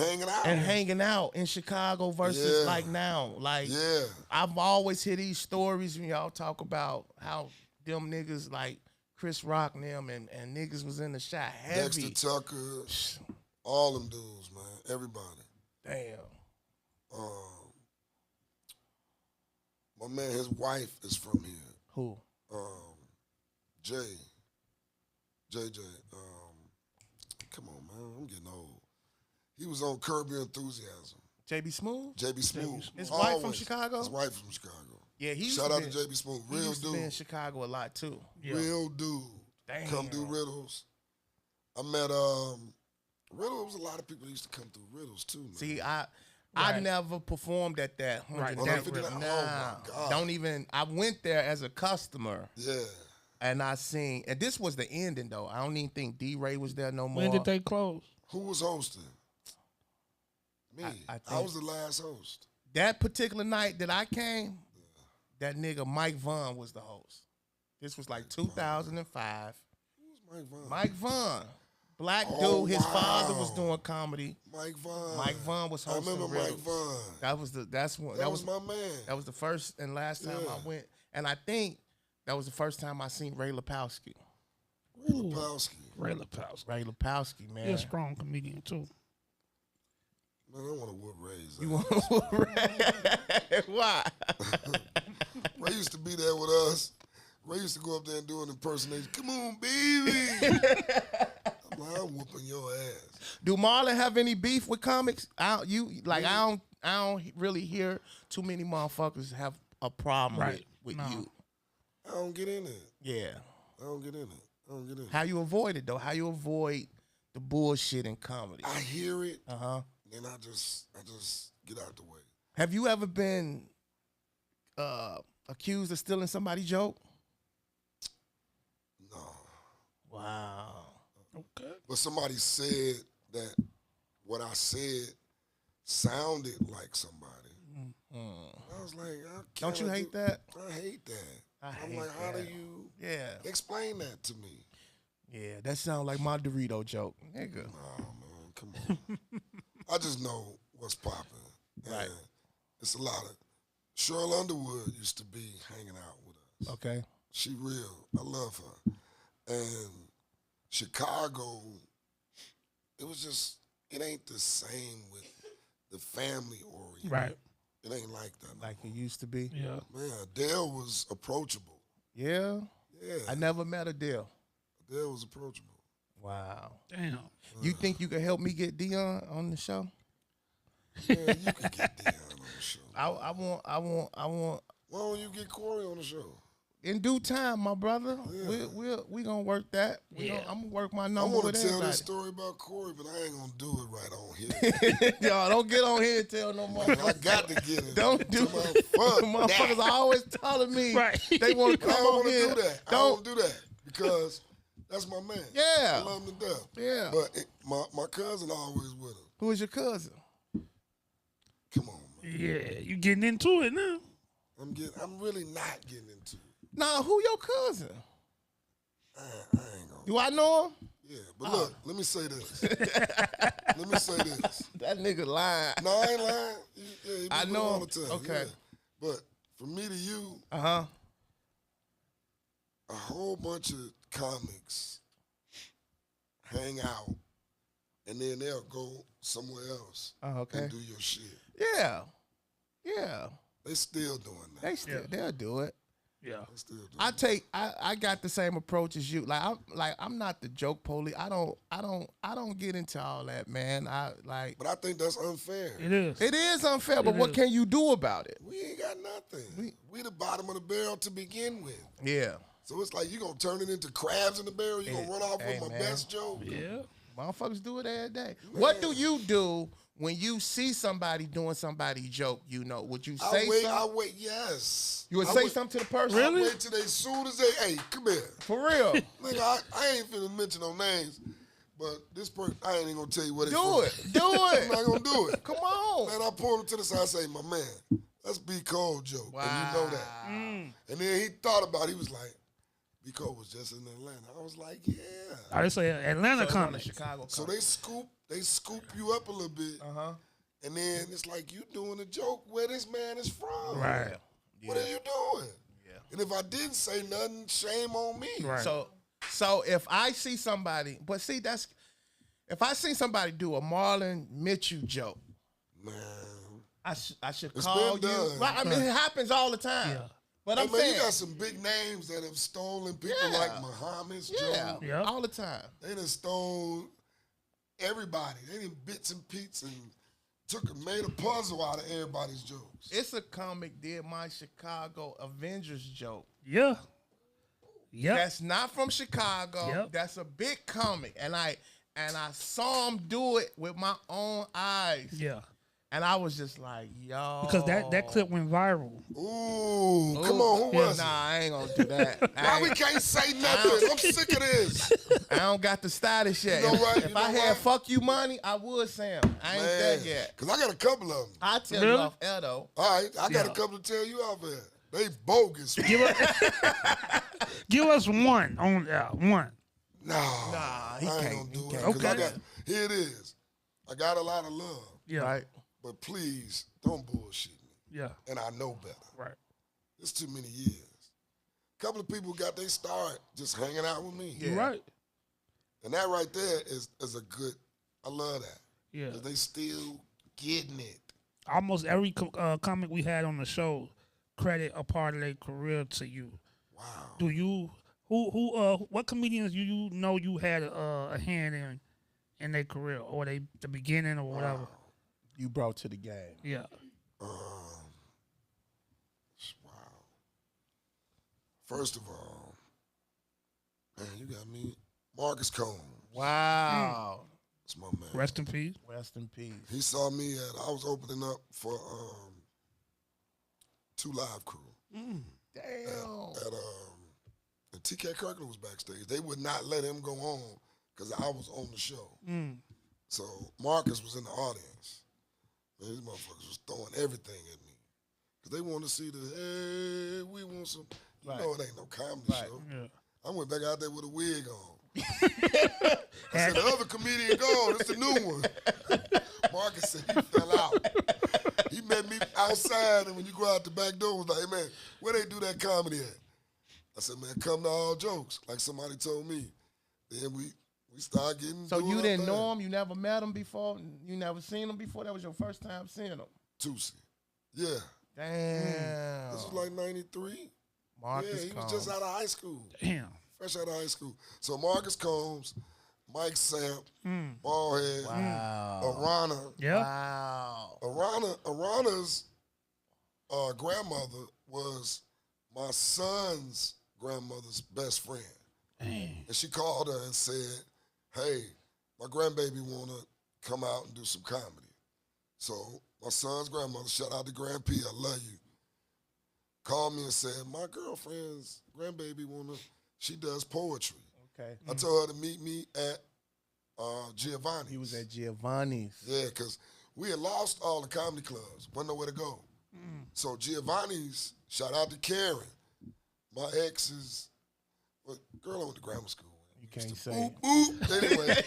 hanging out. in Chicago versus Yeah. like now. Like Yeah. I've always hear these stories when y'all talk about how them niggas like Chris Rock and them and niggas was in the shot heavy. Dexter Tucker. All them dudes, man. Everybody. Damn. My man, his wife is from here. Who? JJ. Come on, man. I'm getting old. He was on Curb Your Enthusiasm. JB Smooth? JB Smooth. His wife from Chicago? His wife from Chicago. Yeah, he used Shout to out be- to JB Smooth. He Real used to be in dude. Chicago a lot too. Yeah. Real dude. Damn. Come do riddles. I met Riddle. Was a lot of people that used to come through riddles too, man. See, I Right. never performed at that 100. Right. Oh, that that 59? nah, Oh, my God. don't even. I went there as a customer. Yeah. and I seen, and this was the ending though. I don't even think D-Ray was there no more. When did they close? Who was hosting? Me. I was the last host. That particular night that I came, that nigga Mike Vaughn was the host. This was like 2005. Who's Mike Vaughn? Mike Vaughn. Black dude, his father was doing comedy. Mike Vaughn. Mike Vaughn was hosting. I remember Mike Vaughn. That was my man. That was the first and last time I went. And I think that was the first time I seen Ray Lapowski. Ray Lapowski. Ray Lapowski, man. He's a strong comedian too. Man, I want to whoop Ray's ass. You want to whoop Ray? Why? Ray used to be there with us. Ray used to go up there and do an impersonation. Come on, baby. I'm whooping your ass. Do Marlon have any beef with comics? I don't really hear too many motherfuckers have a problem with you. I don't get in it. Yeah. I don't get in it. How you avoid it though? How you avoid the bullshit in comedy? I hear it. And I just get out the way. Have you ever been accused of stealing somebody's joke? No. Wow. Okay. But somebody said that what I said sounded like somebody. I was like, don't you hate that? I hate that. I'm like, that. how do you explain that to me? Yeah, that sounds like my Dorito joke, nigga. Oh man, come on. I just know what's popping. Right. It's a lot of Cheryl Underwood used to be hanging out with us. Okay. She real. I love her. And Chicago, it ain't the same with the family oriented. Right. It ain't like that. Like it used to be? Yeah. Man, Adele was approachable. Yeah? Yeah. I never met Adele. Adele was approachable. Wow. Damn. You think you could help me get Dion on the show? Man, you could get Dion on the show. I want. Why don't you get Corey on the show? In due time, my brother. Yeah. We gonna work that. I'm gonna work my number I want with to tell everybody. this story about Corey, but I ain't gonna do it right on here. Y'all don't get on here and tell no more. I got to get it. Don't do it. Motherfuckers are always telling me they want to come on here. I don't do that because that's my man. Yeah. I love him to death. Yeah. But my cousin always with him. Who is your cousin? Come on, man. Yeah, you getting into it now. I'm really not getting into it. Nah, who your cousin? I ain't gonna. Do I know him? Yeah, but look, let me say this. Let me say this. That nigga lying. No, I ain't lying. He I know all him. the time. Okay. Yeah. But from me to you, Uh-huh. a whole bunch of comics hang out, and then they'll go somewhere else Okay. and do your shit. Yeah. Yeah. They still doing that. They'll do it. Yeah. They still doing I got the same approach as you. I'm not the joke police. I don't get into all that, man. But I think that's unfair. It is. It is unfair, but what can you do about it? We ain't got nothing. We the bottom of the barrel to begin with. Yeah. So it's like you gonna turn it into crabs in the barrel. You gonna run off with my best joke. Yeah. Motherfuckers do it every day. Man. What do you do when you see somebody doing somebody's joke? Would you say something? I wait. Yes. You would say something to the person? Really? I wait till they soon as they. Hey, come here. For real. Nigga, I ain't finna mention no names, but this person, I ain't even gonna tell you what it's Do it. I'm not gonna do it. Come on. Man, I pulled him to the side and say, my man, let's be cold joke. Wow. And you know that. And then he thought about it. He was like, Because was just in Atlanta. I was like, yeah. I just say Atlanta coming. Chicago. So they scoop you up a little bit. And then it's like you doing a joke where this man is from. Right. What are you doing? Yeah. And if I didn't say nothing, shame on me. Right. So if I see somebody, if I see somebody do a Marlon Mitchell joke, man, I should call you. Well, I mean, it happens all the time. Yeah. But hey, I'm man, saying, you got some big names that have stolen people like Muhammad's joke. Yeah. all the time. They done stole everybody. They done bits and pieces and made a puzzle out of everybody's jokes. It's a comic did my Chicago Avengers joke. Yeah. Yep. That's not from Chicago. Yep. That's a big comic, and I saw him do it with my own eyes. Yeah. And I was just like, yo. Because that clip went viral. Ooh, come on, who was it? Nah, I ain't gonna do that. Why we can't say nothing? I'm sick of this. I don't got the status yet. You know what? If I had fuck you money, I would say 'em. I ain't there yet. Because I got a couple of them. I tell you off air though. All right, I got a couple to tell you off air. They bogus. Give us one on one. Nah, I ain't gonna do it. Okay. Here it is. I got a lot of love. Yeah. Right. But please, don't bullshit me. Yeah. And I know better. Right. It's too many years. A couple of people got their start just hanging out with me. You're right. And that right there is a good, I love that. Yeah. 'Cause they still getting it. Almost every comic we had on the show credit a part of their career to you. Wow. Do you, what comedians you know you had a hand in their career or the beginning or whatever? You brought to the game. Yeah. Wow. First of all, man, you got me. Marcus Combs. Wow. That's my man. Rest in peace. Rest in peace. He saw me I was opening up for 2 Live Crew. Damn. And TK Kirkland was backstage. They would not let him go on because I was on the show. So Marcus was in the audience. Man, these motherfuckers was throwing everything at me. Because they wanted to see hey, we want some, you know it ain't no comedy show. Yeah. I went back out there with a wig on. I said, the other comedian gone, it's the new one. Marcus said he fell out. He met me outside, and when you go out the back door, was like, hey, man, where they do that comedy at? I said, man, come to All Jokes, like somebody told me. Then we started getting. So you didn't know him? You never met him before? You never seen him before? That was your first time seeing him? Tootsie. Yeah. Damn. This was like 93. Marcus Yeah, he was just out of high school. Damn. Fresh out of high school. So Marcus Combs, Mike Samp, Ballhead, Arana. Yeah. Wow. Arana's grandmother was my son's grandmother's best friend. And she called her and said, hey, my grandbaby want to come out and do some comedy. So my son's grandmother, shout out to Grand P, I love you, called me and said, my girlfriend's grandbaby she does poetry. Okay. I told her to meet me at Giovanni's. He was at Giovanni's. Yeah, because we had lost all the comedy clubs. Wasn't nowhere to go. So Giovanni's, shout out to Karen. My ex's, girl I went to grammar school with. You can't say. Anyway,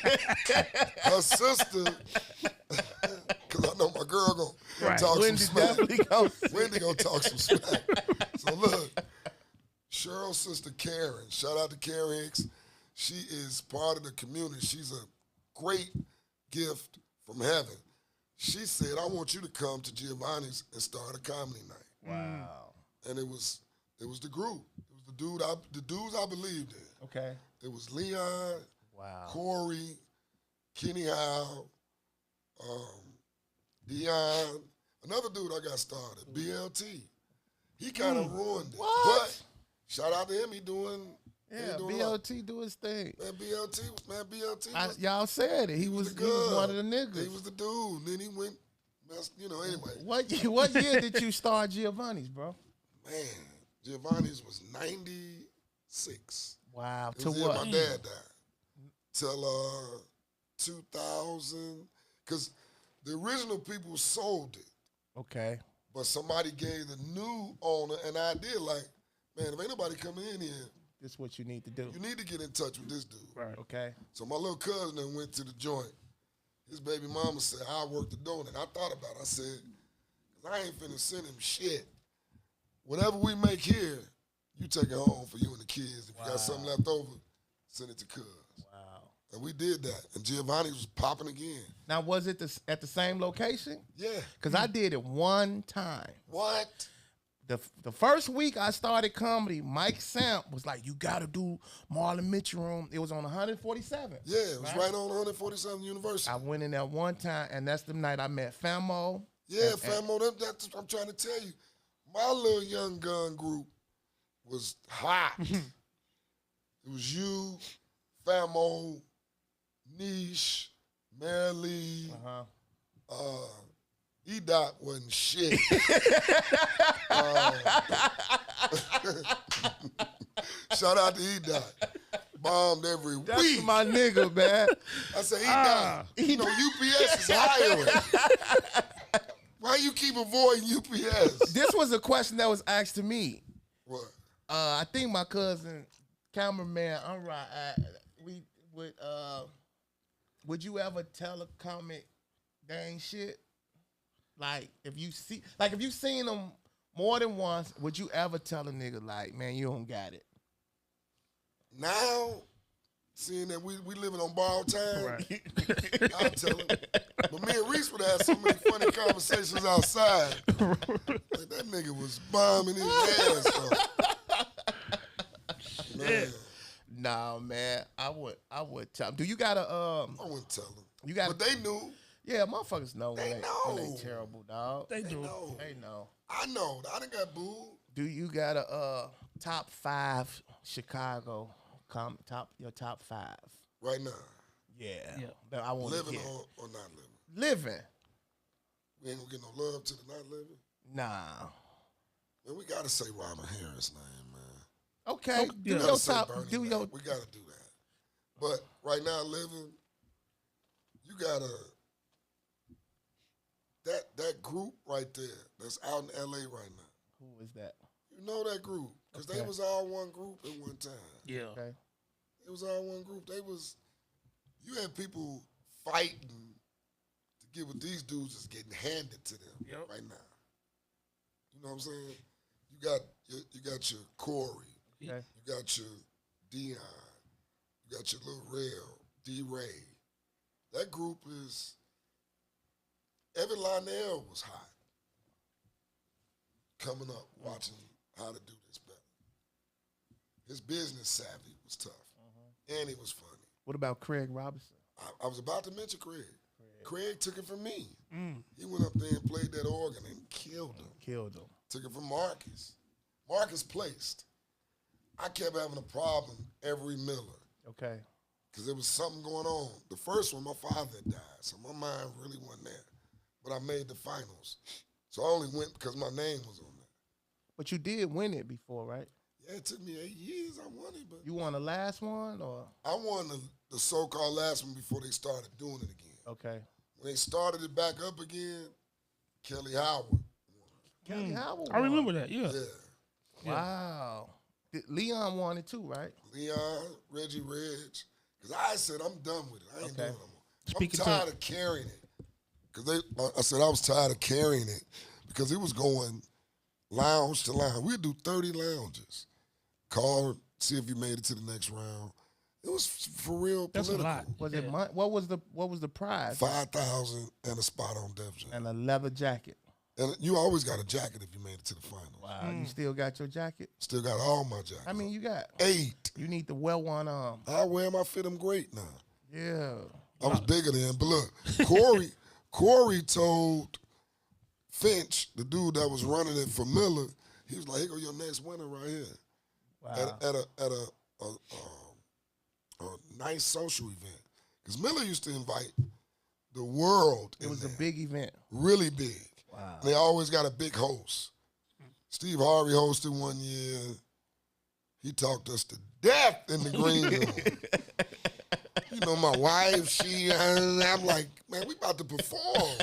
her sister, because I know my girl gonna talk Wendy some smack. Wendy gonna talk some smack. So look, Cheryl's sister Karen, shout out to Karen Hicks. She is part of the community. She's a great gift from heaven. She said, I want you to come to Giovanni's and start a comedy night. Wow. And it was the group. It was the dudes I believed in. Okay. It was Leon, Wow. Corey, Kenny Howe, Dion, another dude I got started, BLT. He kind of ruined it. What? But shout out to him, he doing BLT do his thing. Man, BLT was, y'all said it. He was one of the niggas. He was the dude. Then he went, anyway. What year did you start Giovanni's, bro? Man, Giovanni's was 96. Wow. It To was what? My dad died. Till 2000. Because the original people sold it. Okay. But somebody gave the new owner an idea like, man, if ain't nobody coming in here, this is what you need to do. you need to get in touch with this dude. Right. Okay. So my little cousin then went to the joint. His baby mama said, I'll work the door. And I thought about it. I said, I ain't finna send him shit. Whatever we make here, you take it home for you and the kids. If you got something left over, send it to cuz. Wow. And we did that. And Giovanni was popping again. Now, was it at the same location? Yeah. Because I did it one time. What? The first week I started comedy, Mike Samp was like, you got to do Marlon Mitchell room. It was on 147. Yeah, it was right on 147 University. I went in there one time, and that's the night I met Famo. Yeah, Famo, that's what I'm trying to tell you. My little young gun group was hot. It was you, Famo, Niche, Mary Lee, E-Dot wasn't shit. Shout out to E-Dot. Bombed every That's week. my nigga, man. I said, E-Dot, you know, UPS is hiring. Why you keep avoiding UPS? This was a question that was asked to me. What? I think my cousin, cameraman, would you ever tell a comic they ain't shit? Like if you seen them more than once, would you ever tell a nigga like, man, you don't got it? Now, seeing that we living on borrowed time, Right. I'll tell him. But me and Reese would have so many funny conversations outside. Like, that nigga was bombing his ass off. Man, Nah, man, I would tell. Do you got a I wouldn't tell him. You got, but they knew. Yeah, motherfuckers know when They when know. they terrible, dog. They do. know. They know. I know. I done got booed. Do you got a top 5 Chicago your top 5? Right now. Yeah. Yeah. That I want to Living hear. or not living. Living. We ain't gonna get no love to the not living. Nah. Man, we gotta say Robin Harris' name, man. Okay. Oh, Do yeah. your Gotta say top. Bernie Do Mac. your. We gotta do that. But right now, living, you gotta that group right there that's out in LA right now. Who is that? You know that group because Okay. they was all one group at one time. Yeah. Okay. It was all one group. You had people fighting to get what these dudes is getting handed to them Yep. right now. You know what I'm saying? You got your Corey, Okay. you got your Dion, you got your Lil Rel, D-Ray. That group is. Evan Lionel was hot. Coming up, watching how to do this better. His business savvy was tough, and he was funny. What about Craig Robinson? I was about to mention Craig. Craig took it from me. He went up there and played that organ and killed him. Killed him. Took it from Marcus. Marcus placed. I kept having a problem every Miller Okay. because there was something going on. The first one, my father had died, so my mind really wasn't there. But I made the finals. So I only went because my name was on there. But you did win it before, right? Yeah, it took me 8 years. I won it, but You won the last one, or I won the so-called last one before they started doing it again. okay? When they started it back up again, Kelly Howard won. Kelly Howard. I won. remember that. Yeah. Yeah. Wow. Leon won it too, right? Leon, Reggie Reg. Because I said, I'm done with it. I ain't doing it no more. Speaking I'm tired of carrying it. Because I said I was tired of carrying it because it was going lounge to lounge. We'd do 30 lounges. Call, see if you made it to the next round. It was for real That's political. a lot. Was it what was the prize? 5,000 and a spot on Def Jam. And a leather jacket. And you always got a jacket if you made it to the final. Wow. You still got your jacket? Still got all my jackets. I mean, you got 8. You need to wear one. I wear them. I fit them great now. Yeah. I was bigger then. But look, Corey told Finch, the dude that was running it for Miller, he was like, "Here go your next winner right here." Wow. At a nice social event. Because Miller used to invite the world It in was there. a big event. Really big. Wow. And they always got a big host. Steve Harvey hosted one year. He talked us to death in the green room. You know, my wife, I'm like, man, we about to perform.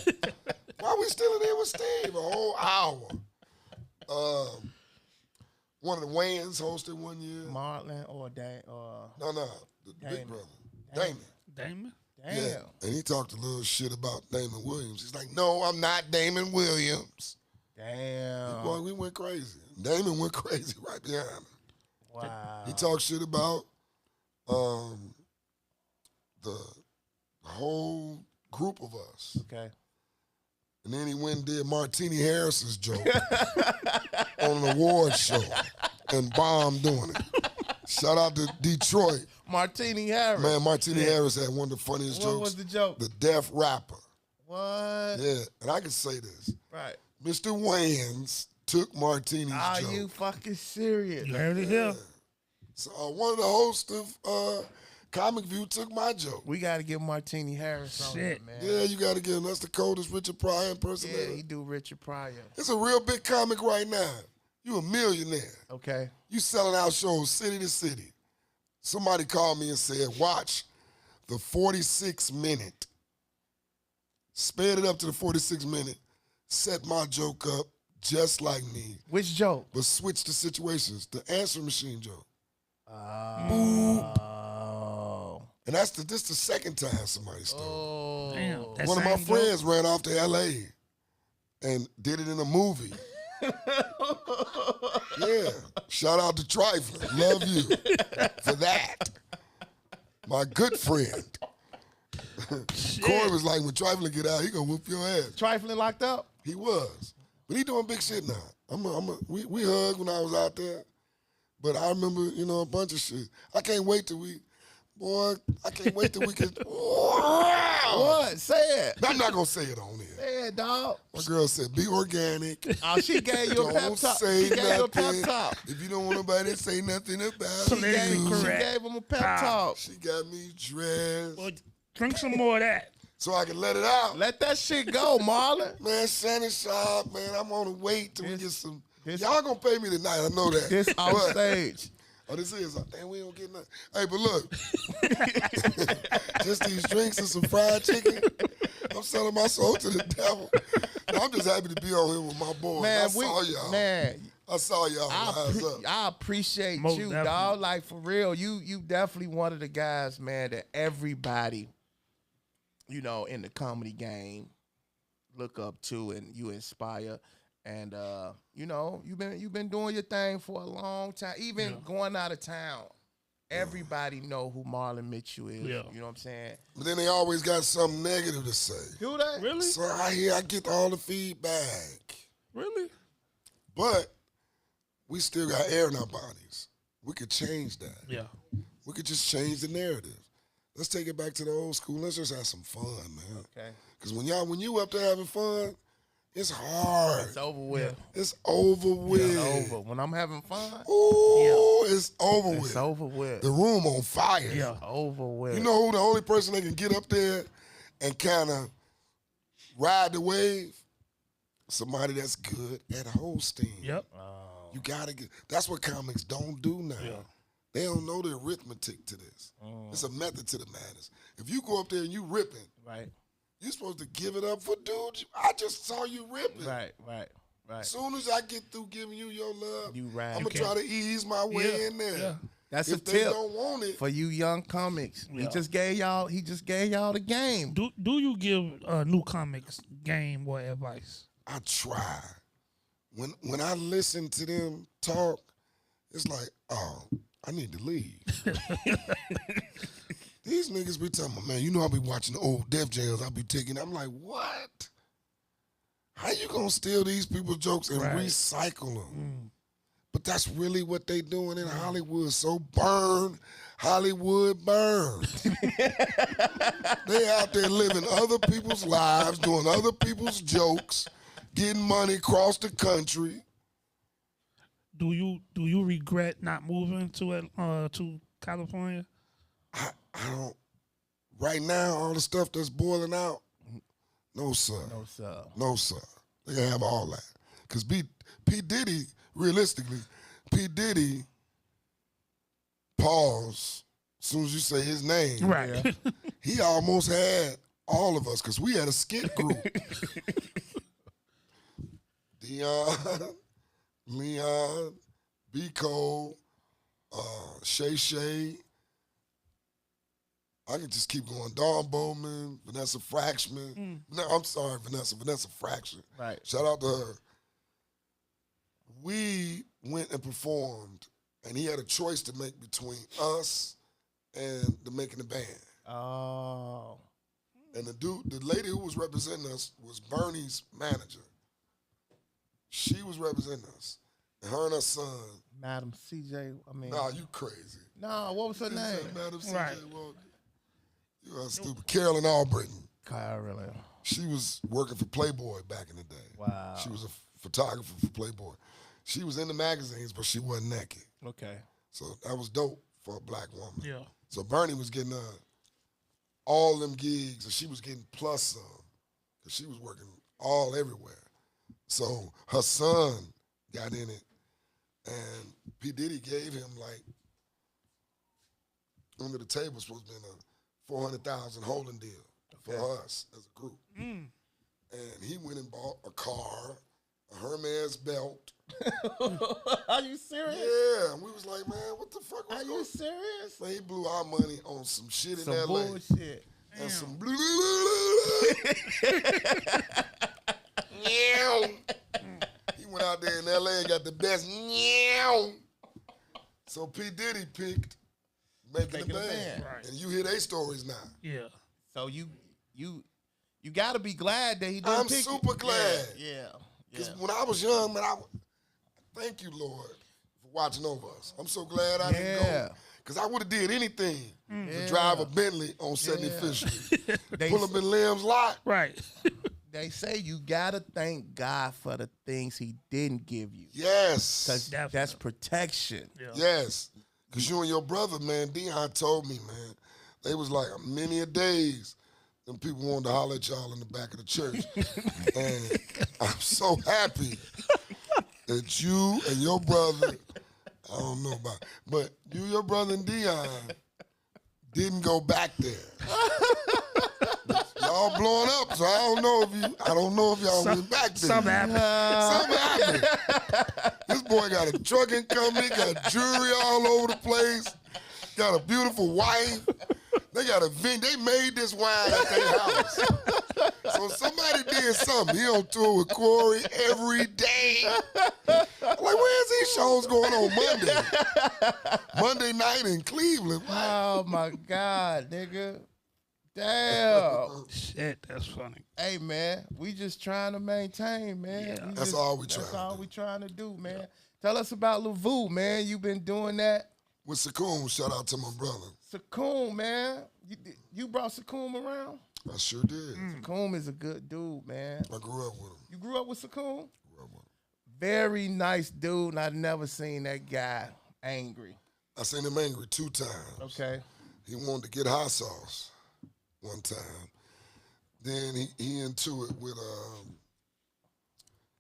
Why we still in there with Steve a whole hour? One of the Wayans hosted one year. Marlon or Dan or No, the big Damon. brother, Damon. Damon. damn. Yeah, and he talked a little shit about Damon Williams. He's like, no, I'm not Damon Williams. Damn. Boy, we went crazy. Damon went crazy right behind him. Wow. He talked shit about the whole group of us. Okay. And then he went and did Martini Harris's joke on an award show and bombed doing it. Shout out to Detroit. Martini Harris. Man, Martini Harris had one of the funniest jokes. What was the joke? The deaf rapper. What? Yeah, and I can say this. Right. Mr. Wayans took Martini's Are joke. you fucking serious? You heard it here. So one of the hosts of Comic View took my joke. We got to give Martini Harris on it, man. Yeah, you got to give him. That's the coldest Richard Pryor impersonator. Yeah, he do Richard Pryor. It's a real big comic right now. You a millionaire. Okay. You selling out shows city to city. Somebody called me and said, watch the 46-minute. Sped it up to the 46-minute. Set my joke up just like me. Which joke? But switch the situations. The answer machine joke. Boop. And this the second time somebody stole. Oh. Damn. One of my friends ran off to L.A. and did it in a movie. Yeah. Shout out to Trifling. Love you for that. My good friend. Corey was like, when Trifling get out, he gonna whoop your ass. Trifling locked up? He was. But he doing big shit now. We hugged when I was out there. But I remember, a bunch of shit. I can't wait till we can. What? Say it. I'm not gonna say it on here. Say it, dog. My girl said, be organic. Oh, she gave you a pep Don't talk. say She gave you a pep nothing. talk. If you don't want nobody to say nothing about She you. gave him a pep talk. She got me dressed. Well, drink some more of that. So I can let it out. Let that shit go, Marlon. Man, Shannon Sharp, man, I'm on the wait till we get some. this- Y'all gonna pay me tonight, I know that. This But- off stage. Oh, this is. Damn, we don't get nothing. Hey, but look. Just these drinks and some fried chicken. I'm selling my soul to the devil. No, I'm just happy to be on here with my boys. Man, I saw y'all. Man, I saw y'all rise up. I appreciate Most you, definitely. dog. Like, for real, you definitely one of the guys, man, that everybody, in the comedy game look up to and you inspire. And you've been doing your thing for a long time. Even going out of town, everybody know who Marlon Mitchell is. Yeah. You know what I'm saying? But then they always got something negative to say. Do they? Really? So I get all the feedback. Really? But we still got air in our bodies. We could change that. Yeah. We could just change the narrative. Let's take it back to the old school. Let's just have some fun, man. Okay. Because when you up there having fun, it's hard. It's over with. It's over with. It's over. When I'm having fun, Ooh, it's over with. it's over with. The room on fire. Yeah. Over with. You know who the only person that can get up there and kind of ride the wave? Somebody that's good at hosting. Yep. You gotta get. That's what comics don't do now. Yeah. They don't know the arithmetic to this. It's a method to the madness. If you go up there and you ripping, Right. you're supposed to give it up for dude. I just saw you ripping. Right. As soon as I get through giving you your love, You right. I'm gonna try to ease my way in there. Yeah. That's if a they tip don't want it, for you young comics. He just gave y'all the game. Do you give new comics game or advice? I try. When I listen to them talk, it's like, oh, I need to leave. These niggas be talking about, man, I be watching the old Def Jams. I be taking. I'm like, what? How you gonna steal these people's jokes and recycle them? But that's really what they doing in Hollywood. So burn, Hollywood burn. They out there living other people's lives, doing other people's jokes, getting money across the country. Do you regret not moving to California? I don't. Right now, all the stuff that's boiling out, no sir. No sir. No sir. They gotta have all that. Cause P. Diddy, realistically, P. Diddy, pause, as soon as you say his name, Right. he almost had all of us, cause we had a skit group. Dion, Leon, B. Cole, Shay Shay. I can just keep going. Dawn Bowman, Vanessa Fraxman. No, I'm sorry, Vanessa Fraxman. Right. Shout out to her. We went and performed, and he had a choice to make between us and the making the band. Oh. And the lady who was representing us was Bernie's manager. She was representing us. And her and her son. Madam CJ. Nah, you crazy. Nah, what was her name? Madam CJ Right. Walker. You are stupid. Carolyn Albritton. Carolyn. She was working for Playboy back in the day. Wow. She was a photographer for Playboy. She was in the magazines, but she wasn't naked. Okay. So that was dope for a black woman. Yeah. So Bernie was getting all them gigs, and she was getting plus some, because she was working all everywhere. So her son got in it, and P. Diddy gave him, like, under the table, supposed to be a $400,000 holding deal for us as a group. And he went and bought a car, a Hermes belt. Are you serious? Yeah, and we was like, man, what the fuck was Are you serious? Man, he blew our money on some shit in Some L.A. bullshit. And Damn. some He went out there in L.A. and got the best So P. Diddy picked Making the Band. Right. And you hear their stories now. Yeah. So you got to be glad that he didn't I'm pick super it. glad. Yeah. Because when I was young, man, thank you, Lord, for watching over us. I'm so glad I didn't go. Because I would have did anything to drive a Bentley on 75th Street. Pull up in Lim's lot. Right. They say you got to thank God for the things he didn't give you. Yes. Because that's protection. Yeah. Yes. Because you and your brother, man, Dion told me, man, they was like many a days them people wanted to holler at y'all in the back of the church. And I'm so happy that you and your brother, I don't know about, but you, your brother, and Dion didn't go back there. Y'all blowing up, so I don't know if y'all went back there. Something happened. Something happened. This boy got a trucking company, got jewelry all over the place, got a beautiful wife. They got a they made this wine at their house. So somebody did something. He on tour with Corey every day. I'm like, where's these shows going on Monday? Monday night in Cleveland. What? Oh, my God, nigga. Damn. Shit, that's funny. Hey, man, we just trying to maintain, man. Yeah. That's all we That's trying all to do. we trying to do, man. Tell us about Lavu, man. You been doing that. With Sakoon, shout out to my brother. Sakoon, man. You brought Sakoon around? I sure did. Sakoon is a good dude, man. I grew up with him. You grew up with Sakoon? Grew up with him. Very nice dude, and I've never seen that guy angry. I seen him angry 2 times. Okay. He wanted to get hot sauce one time. Then he into it with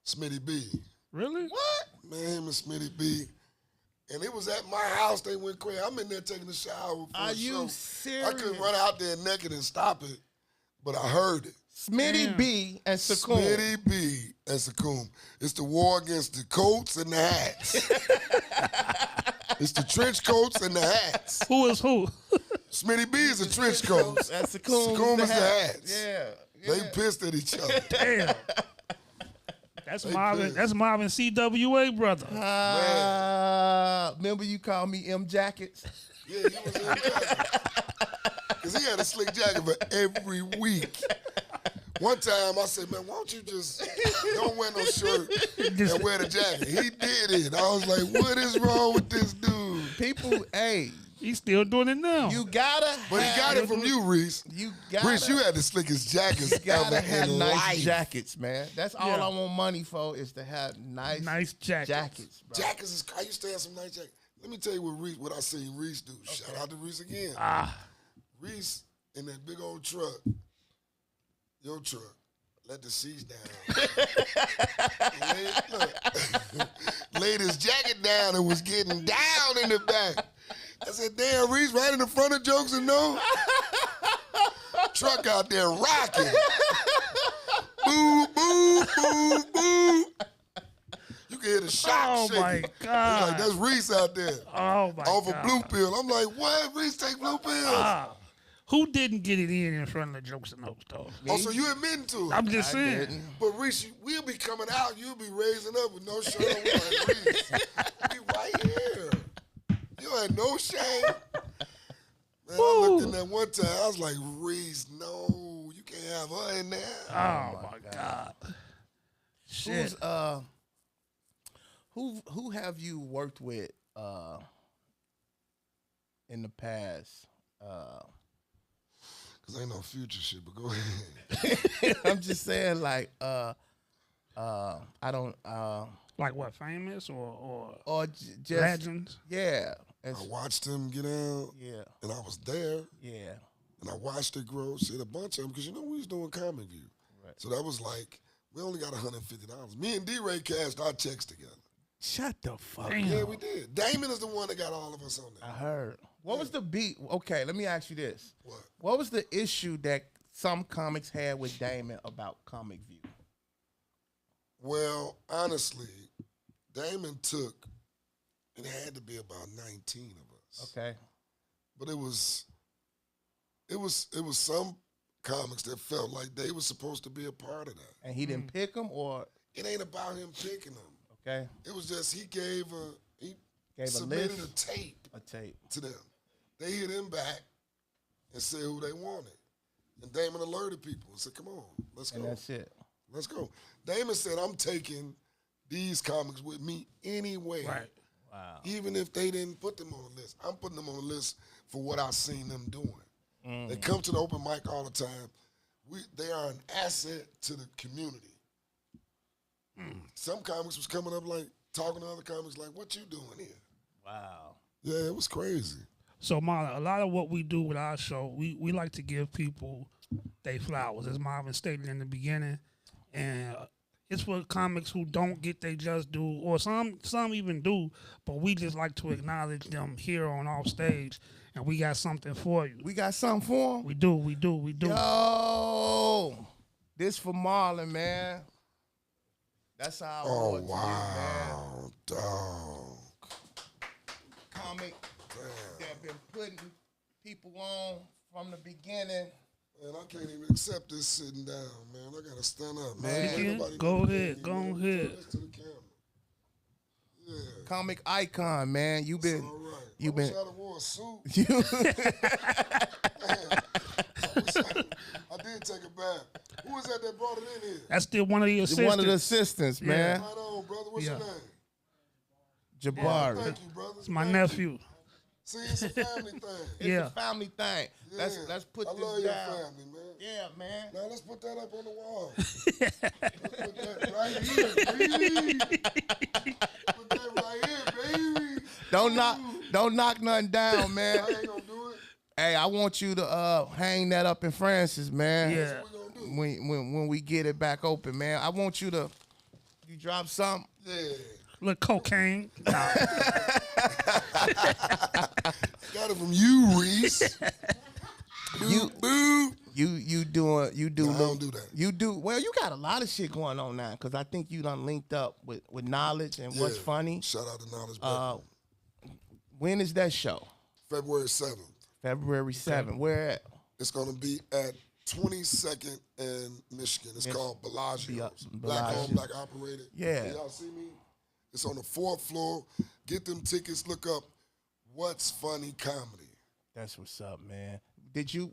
Smitty B. Really? What? Man, him and Smitty B. And it was at my house. They went crazy. I'm in there taking a shower for Are a you show. serious? I couldn't run out there naked and stop it, but I heard it. Smitty B and Sakoon. Smitty B and Sakoon. It's the war against the coats and the hats. It's the trench coats and the hats. Who is who? Smitty B is a trench coat. And Sakoon Sakoon is is the hats. Yeah. They pissed at each other. Damn. That's They Marvin. pissed. That's Marvin CWA brother. Remember you called me M Jackets? Yeah, he was in jacket. Because he had a slick jacket for every week. One time I said, man, why don't you just don't wear no shirt and wear the jacket? He did it. I was like, what is wrong with this dude? People, hey, He's still doing it now. you gotta But he got it from you, Reese. You gotta, Reese, you had the slickest jackets gotta ever have in nice life. jackets, man. That's all Yeah. I want money for is to have nice jackets. bro. Jackets is, I used to have some nice jackets. Let me tell you what I seen Reese do. Shout out to Reese again. Reese in that big old truck, your truck, let the seats down. Laid his jacket down and was getting down in the back. I said, damn, Reese, right in the front of Jokes and No. Truck out there rocking. Boo, boo, boo, boo. You can hear the shock Oh shaking. my He's God. like, that's Reese out there. Oh my Off God. a blue pill. I'm like, what? Reese take blue pills? Who didn't get it in front of the Jokes and Notes, though? Oh, so you admitting to it? I'm just saying. didn't. But Reese, we'll be coming out. You'll be raising up with no shirt on. We're like, Reese, we right here. You ain't no shame. Man, I looked in that one time. I was like, Reese, no, you can't have her in there. Oh my God. Shit. Who have you worked with in the past? Cause ain't no future shit, but go ahead. I'm just saying, like, I don't, Like what? Famous or or just legends? yeah, I watched him get out. Yeah. And I was there. Yeah. And I watched it grow. Shit, a bunch of them, because we was doing Comic View. Right. So that was like, we only got $150. Me and D-Ray cashed our checks together. Shut the fuck up. Yeah, we did. Damon is the one that got all of us on there. I heard. What was the beat? Okay, let me ask you this. What? What was the issue that some comics had with Damon about Comic View? Well, honestly, Damon took, it had to be about 19 of us. Okay. But it was some comics that felt like they were supposed to be a part of that. And he didn't pick them, or? It ain't about him picking them. Okay. It was just he a submitted list? a tape to them. They hit him back and said who they wanted. And Damon alerted people and said, come on, let's go. And that's it. Let's go. Damon said, I'm taking these comics with me anyway. Right. Wow. Even if they didn't put them on the list. I'm putting them on the list for what I've seen them doing. They come to the open mic all the time. They are an asset to the community. Some comics was coming up like, talking to other comics like, what you doing here? Wow. Yeah, it was crazy. So, Marlon, a lot of what we do with our show, we like to give people their flowers, as Marvin stated in the beginning. And it's for comics who don't get their just due, or some even do, but we just like to acknowledge them here on off stage, and we got something for you. We got something for him? We do. Yo, this for Marlon, man. That's how I want wow, to man. Dog. Comic that been putting people on from the beginning. Man, I can't even accept this sitting down, man. I gotta stand up, man. Go ahead. To the camera. Yeah. Comic icon, man. You've been. All right. You've I been. wish I'd have wore a suit. I did take a bath. Who was that brought it in here? That's still one of the assistants. One of the assistants, man. Right on, brother. What's your name? Jabari. Thank you, brother. It's my nephew. See, it's a family thing. It's a family thing. Yeah. Let's put I this love down. your family, man. Yeah, man. Now let's put that up on the wall. Let's put that right here, baby. Put that right here, baby. Don't knock nothing down, man. I ain't gonna do it. Hey, I want you to hang that up in Francis, man. Yeah. That's what we gonna do. When we get it back open, man. I want you drop something. Yeah. Look, cocaine. Nah. Got it from you, Reese. You do. I don't do that. You do. Well, you got a lot of shit going on now, because I think you done linked up with Knowledge and What's Funny. Shout out to Knowledge. When is that show? February 7th. February 7th. Where at? It's gonna be at 22nd and Michigan. It's called Bellagio. Black owned, black operated. Yeah. Y'all see me? It's on the 4th floor. Get them tickets. Look up What's Funny Comedy. That's what's up, man.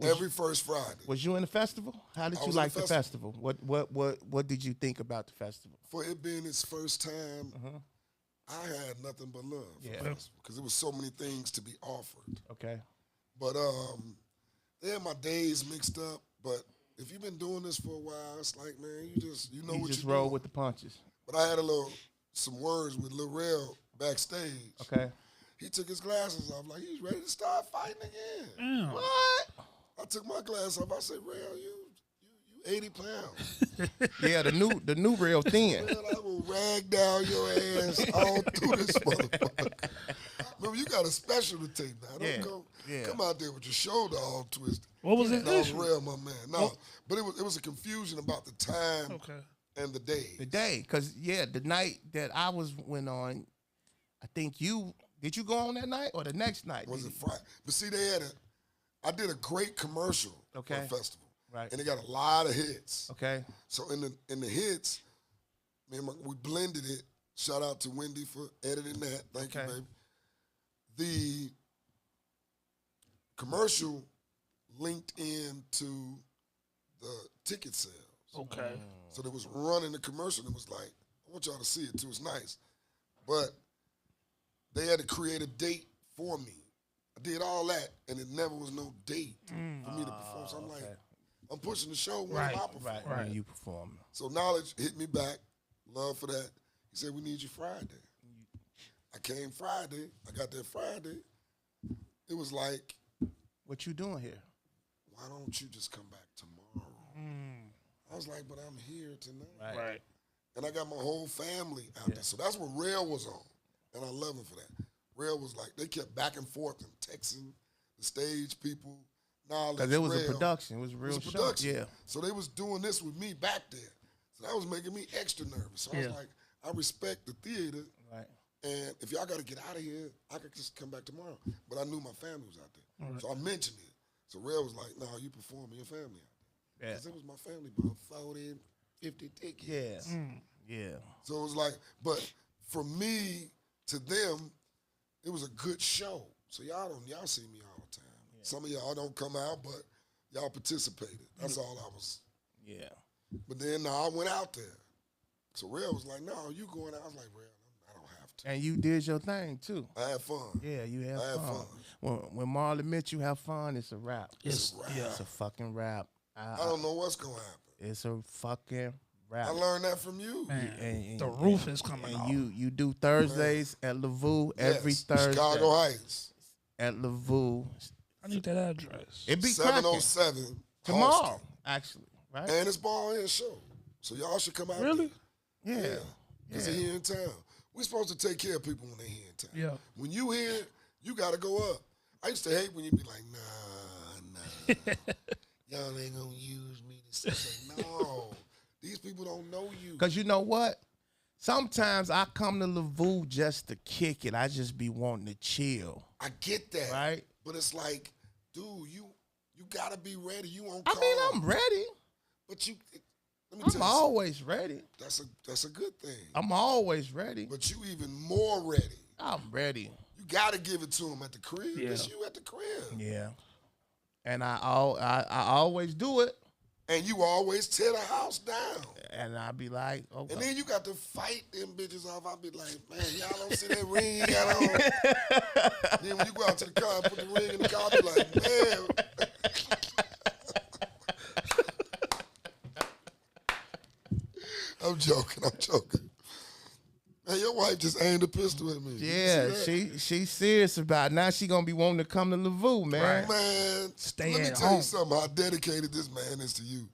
Every first Friday. Was you in the festival? How did you like the festival? What did you think about the festival? For it being its first time, I had nothing but love for the festival, because there was so many things to be offered. Okay. But they had my days mixed up. But if you've been doing this for a while, it's like, man, you know what you roll doing. with the punches. But I had some words with Lil Rel backstage. Okay. He took his glasses off, like he's ready to start fighting again. What? I took my glasses off. I said, Rel, you 80 pounds. Yeah, the new Real thin. Man, I will rag down your ass all through this motherfucker. Remember, you got a special to take now. Don't come out there with your shoulder all twisted. What was it? That was Rel, my man. No, but it was a confusion about the time and the day. The day, because the night that I went on, I think did you go on that night or the next night? Was it Friday? But see, I did a great commercial for the festival. Right. And it got a lot of hits. Okay. So in the hits, we blended it. Shout out to Wendy for editing that. Thank you, baby. The commercial linked into the ticket sales. Okay. So there was running the commercial, and it was like, I want y'all to see it too. It's nice. But they had to create a date for me. I did all that, and it never was no date for me to perform. So I'm like, I'm pushing the show when I perform. Right. You perform. So Knowledge hit me back. Love for that. He said, we need you Friday. I came Friday. I got there Friday. it was like, what you doing here? Why don't you just come back tomorrow? I was like, but I'm here tonight. Right. And I got my whole family out there. So that's what Rail was on. And I love him for that. Rail was like, they kept back and forth and texting the stage people. Because it was a production. It was a real show. Yeah. So they was doing this with me back there. So that was making me extra nervous. So I was like, I respect the theater. Right. And if y'all got to get out of here, I could just come back tomorrow. But I knew my family was out there. Right. So I mentioned it. So Rail was like, no, you performing, your family out there. Because it was my family, about 40, 50 tickets. Yeah. Yeah. So it was like, but for me, to them, it was a good show. So y'all see me all the time. Yeah. Some of y'all don't come out, but y'all participated. That's all I was. Yeah. But then I went out there. So Rail was like, no, you going out. I was like, Rail, I don't have to. And you did your thing, too. I had fun. Yeah, you had fun. When Marlon Mitchell have fun, it's a wrap. It's a wrap. Yeah. It's a fucking wrap. I don't know what's going to happen. It's a fucking rap. I learned that from you. Man, and the roof is coming off. You do Thursdays at Lavu every Thursday. Chicago Heights. At Lavu. I need that address. It be 707. Tomorrow, actually, right? And it's Ball Head Show. So y'all should come out Really? there. Yeah. Because they're here in town. We're supposed to take care of people when they're here in town. Yeah. When you here, you got to go up. I used to hate when you be like, nah. Y'all ain't going to use me to say, no. These people don't know you. Because you know what? Sometimes I come to Lavu just to kick it. I just be wanting to chill. I get that. Right? But it's like, dude, you got to be ready. You on call. I mean, I'm ready. But I'm always ready. That's a good thing. I'm always ready. But you even more ready. I'm ready. You got to give it to them at the crib. It's you at the crib. Yeah. And I always do it. And you always tear the house down. And I be like, okay. And then you got to fight them bitches off. I be like, man, y'all don't see that ring you got on. Then when you go out to the car and put the ring in the car, I be like, man. I'm joking. Man, your wife just aimed a pistol at me. Yeah, she's serious about it. Now she gonna be wanting to come to Lavu, man. Right. Man, let me tell you something, how dedicated this man is to you.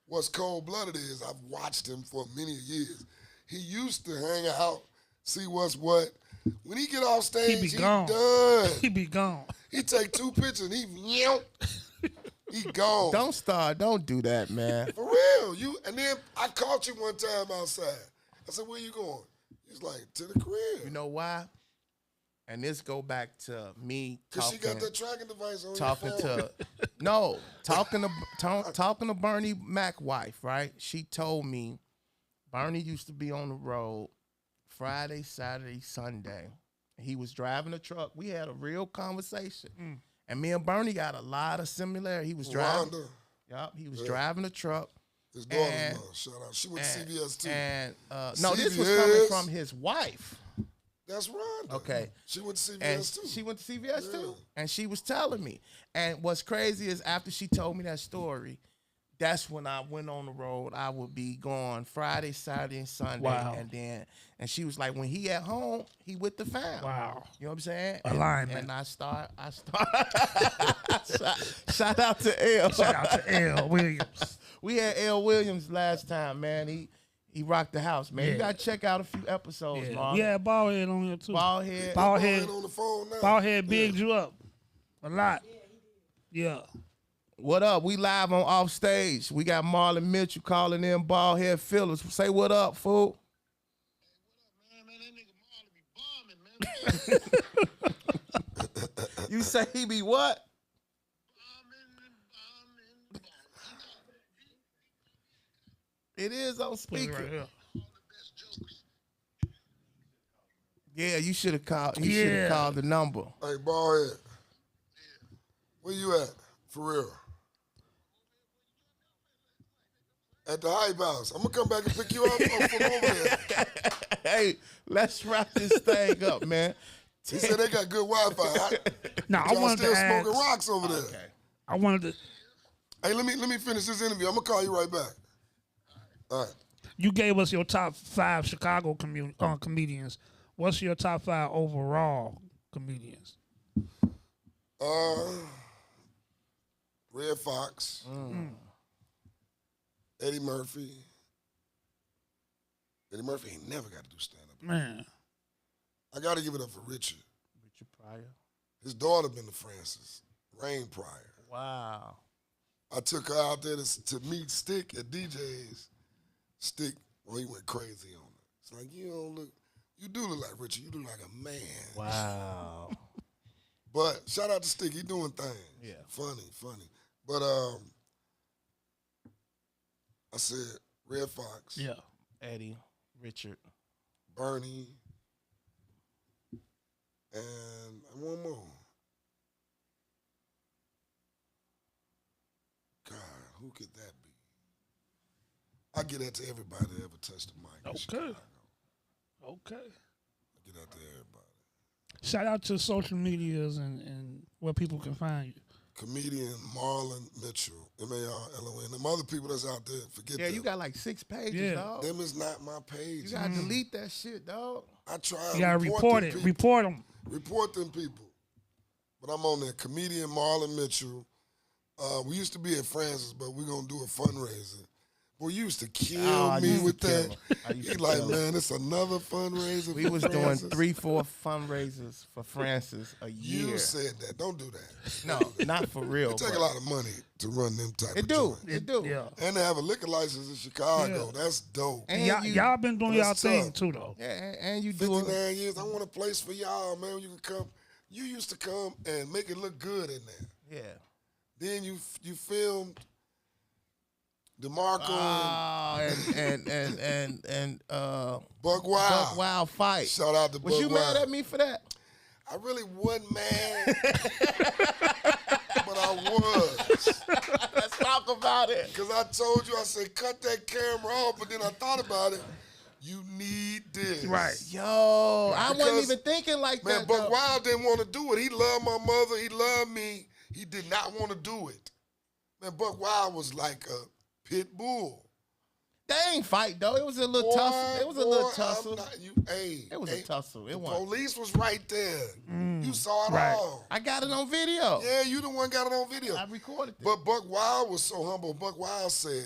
What's cold-blooded is I've watched him for many years. He used to hang out, see what's what. When he get off stage, he done. He be gone. He take 2 pictures and he gone. Don't do that, man. For real. And then I caught you one time outside. I said, where you going? He's like, to the crib. You know why? And this go back to me Because she got that tracking device on talking to Bernie Mac's wife, right? She told me Bernie used to be on the road Friday, Saturday, Sunday. He was driving a truck. We had a real conversation. And me and Bernie got a lot of similarity. He was driving. Yup, he was driving a truck. His daughter-in-law, shout out. She went to CBS too. And no, this was coming from his wife. That's Rhonda. Okay. She went to CBS too. She went to CBS too. And she was telling me. And what's crazy is after she told me that story, that's when I went on the road. I would be gone Friday, Saturday, and Sunday. Wow. And she was like, when he at home, he with the fam. Wow. You know what I'm saying? Alignment. And I start. Shout out to L. Shout out to L. Williams. We had L. Williams last time, man. He rocked the house, man. You gotta check out a few episodes, Marlon. We had Ballhead on here too. Ballhead on the phone now. Ballhead bigged you up a lot. Yeah. What up? We live on Off Stage. We got Marlon Mitchell calling in Ballhead Phillips. Say what up, fool. Hey, what up, man? That nigga Marlon be bombing, man. You say he be what? It is on speaker. Right here. Yeah, you should have called. He should have called the number. Hey, Ballhead. Where you at? For real. At the Hype House. I'm going to come back and pick you up from over there. Hey, let's wrap this thing up, man. He said they got good Wi-Fi. I wanted still to ask, smoking rocks over there. Okay. I wanted to. Hey, let me finish this interview. I'm going to call you right back. All right. You gave us your top 5 Chicago comedians. What's your top 5 overall comedians? Red Fox, Eddie Murphy. Eddie Murphy ain't never got to do stand-up. Man. I got to give it up for Richard. Richard Pryor. His daughter been to Francis, Rain Pryor. Wow. I took her out there to meet Stick at DJ's. Stick, well, he went crazy on her. It's like, you do look like Richard. You look like a man. Wow. But shout out to Stick. He doing things. Yeah. Funny. But I said Red Fox. Yeah. Eddie, Richard. Bernie. And one more. God, who could that be? I get that to everybody that ever touched the mic. Okay. Okay. I get that to everybody. Shout out to social medias and where people can find you. Comedian Marlon Mitchell, M-A-R-L-O-N. Them other people that's out there, forget Yeah, them. you got like 6 pages, dog. Them is not my page. You gotta delete that shit, dog. I try You gotta report it. Report them. Report them people. But I'm on there. Comedian Marlon Mitchell. We used to be at Francis, but we're going to do a fundraiser. Boy, you used to kill me with that. He like, man, it's another fundraiser. We was doing 3-4 fundraisers for Francis a year. You said that. Don't do that. No, not for real. It take a lot of money to run them type of joints. It do. Yeah. And they have a liquor license in Chicago. Yeah. That's dope. And y'all been doing y'all thing too, though. Yeah, and you do 59 years. I want a place for y'all, man. You can come. You used to come and make it look good in there. Yeah. Then you filmed DeMarco and Buck Wild. Buck Wild fight. Shout out to Buck Was Wild. you mad at me for that? I really wasn't mad, but I was. Let's talk about it. Because I told you, I said, cut that camera off, but then I thought about it. You need this. Right. Yo, I wasn't even thinking like man, that. Buck though. Wild didn't want to do it. He loved my mother. He loved me. He did not want to do it. Man, Buck Wild was like a pit bull. They ain't fight though. It was a little tussle. It was a little tussle. It was a tussle. It was. Police was right there. You saw it all. I got it on video. Yeah, you the one got it on video. I recorded it. But Buck Wild was so humble. Buck Wild said,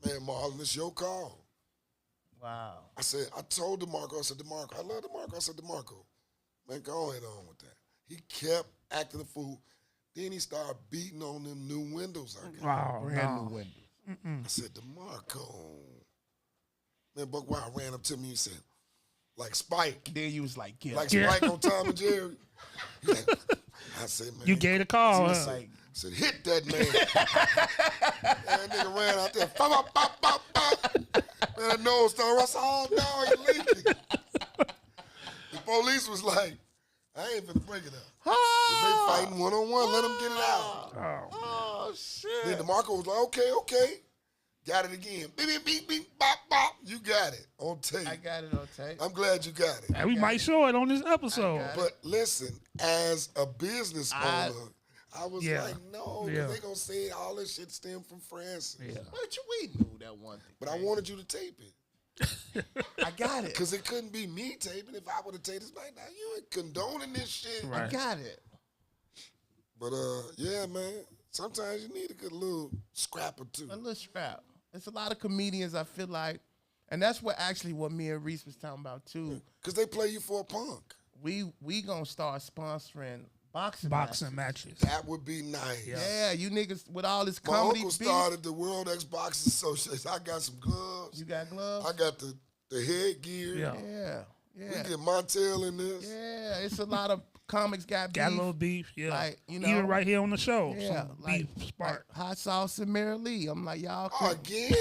man, Marlon, it's your call. Wow. I said, I told DeMarco, I said, DeMarco, I love DeMarco. I said, DeMarco, man, go ahead on with that. He kept acting a fool. Then he started beating on them new windows I got. Wow. Brand new windows. I said, DeMarco. Then Buck Wild ran up to me and said, like Spike. Then you was like, yeah. Like Spike on Tom and Jerry. He like, I said, man. You gave the call, huh? I said, hit that man. That nigga ran out there. Bop, bop, bop, bop. Man, that nose started. I said, oh, no, he leaking. The police was like, I ain't finna break it up. They fighting one-on-one. Let them get it out. Oh, shit. Then DeMarco was like, okay. Got it again. Beep, beep, beep, beep, bop, bop. You got it on tape. I got it on tape. I'm glad you got it. And we might show it on this episode. But listen, as a business owner, I was like, no, because they going to say all this shit stemmed from Francis. Yeah. But we knew that one thing. But I wanted you to tape it. I got it. Because it couldn't be me taping. If I would have taped it, like, now you ain't condoning this shit. Right. I got it. But, yeah, man, sometimes you need a good little scrap or two. A little scrap. There's a lot of comedians, I feel like, and that's what me and Reese was talking about, too. Because they play you for a punk. We going to start sponsoring boxing matches. That would be nice. Yeah, you niggas with all this My comedy uncle started the World X Boxing Association. I got some gloves. You got gloves? I got the headgear. Yeah. We get Montel in this. Yeah, it's a lot of comics got beef. Got a little beef, yeah. Like, you know, even right here on the show. Yeah, some like, beef spark. Like Hot Sauce and Mary Lee. I'm like, y'all again?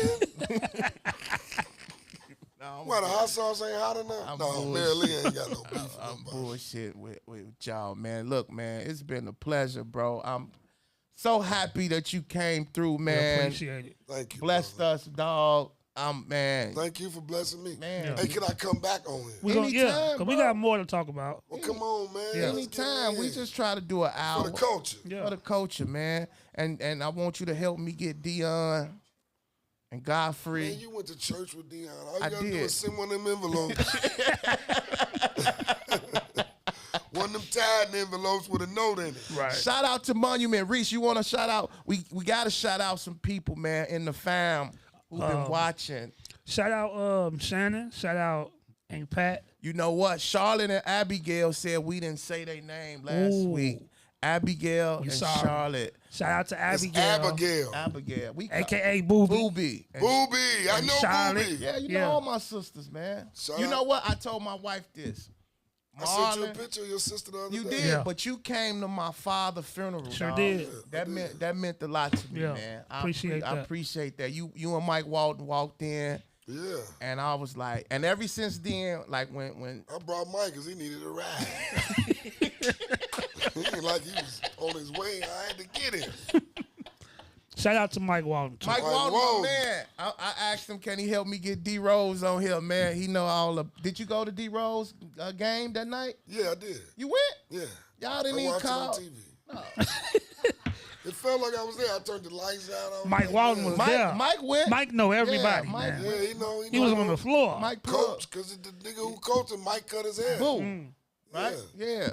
No, what, the Hot Sauce ain't hot enough? No, Mary Lee ain't got no beef. I'm bullshit with y'all, man. Look, man, it's been a pleasure, bro. I'm so happy that you came through, man. Appreciate it. Thank you. Blessed us, dog. Man. Thank you for blessing me. Man. Hey, can I come back on it? Anytime, we got more to talk about. Well, come on, man. Yeah. Anytime. We just try to do an hour. For the culture. For the culture, man. And I want you to help me get Dion and Godfrey. Man, you went to church with Dion. All you got to do did. is send one of them envelopes. One of them tied envelopes with a note in it. Right. Shout out to Monument. Reese, you want to shout out? We got to shout out some people, man, in the fam who've been watching. Shout out Shannon. Shout out Aunt Pat. You know what? Charlotte and Abigail said we didn't say their name last week. Abigail and Charlotte. Shout out to Abigail. It's Abigail. Abigail. AKA Booby. Booby. Booby. I know Charlotte. Booby. Yeah, you know all my sisters, man. Shout you out. know what? I told my wife this. I sent you a Marlon, picture of your sister the other you day. did, Yeah. but you came to my father's funeral. Sure dog. did. That meant a lot to me, Yeah. man. Appreciate I that. appreciate that. You and Mike Walton walked in, Yeah. and I was like, and ever since then, like when I brought Mike because he needed a ride. He ain't like he was on his way. I had to get him. Shout out to Mike Walton. Mike Walton, man, I asked him, can he help me get D Rose on here, man? He know all the. Did you go to D Rose game that night? Yeah, I did. You went? Yeah. Y'all didn't I even watched call. it on TV. No. It felt like I was there. I turned the lights out. Mike Walton was there. Mike went. Mike know everybody. Yeah, Mike man. Yeah, he know. He was on the floor. Mike coach, because the nigga who coached him, Mike cut his hair. Boom. Right? Yeah.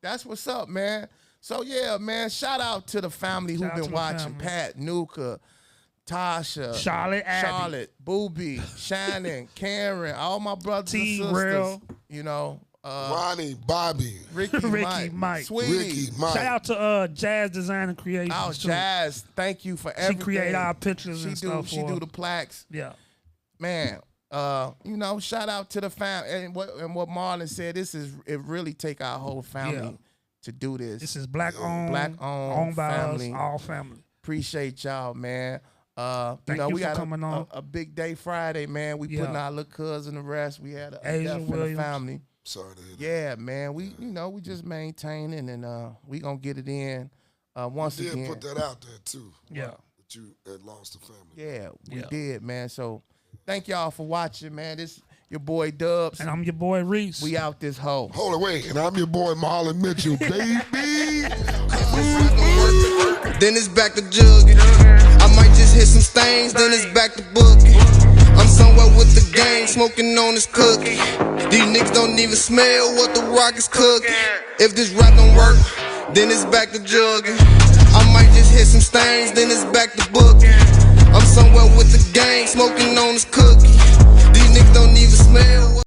That's what's up, man. So, yeah, man, shout out to the family who've Shout out been to the watching. family. Pat, Nuka, Tasha, Abby. Charlotte, Booby, Shannon, Karen, all my brothers T, and sisters. Real. You know, Ronnie, Bobby, Ricky, Mike, Sweetie. Ricky, Mike. Shout out to Jazz Design and Creations. Oh, too. Jazz, thank you for She everything. create our pictures and stuff. She do the plaques. Yeah. Man, you know, shout out to the family. And what Marlon said, it really take our whole family to do this. This is black owned, owned by family. us, all family. Appreciate y'all, man. Thank you we for got coming on. a big day Friday, man. We putting our little cousin to rest. We had a death in the family. Sorry to hear that. Yeah, man. We just maintaining and we gonna get it in once You did again. put that out there too. Yeah. That you had lost a family. Yeah, we did, man. So thank y'all for watching, man. This your boy Dubs. And I'm your boy Reese. We out this hole. Hold on, wait. And I'm your boy Marlon Mitchell, baby. Then it's back to jugging. I might just hit some stains, then it's back to booking. I'm somewhere with the gang, smoking on this cookie. These niggas don't even smell what the rock is cooking. If this rap don't work, then it's back to jugging. I might just hit some stains, then it's back to booking. I'm somewhere with the gang, smoking on this cookie. These niggas don't even smell what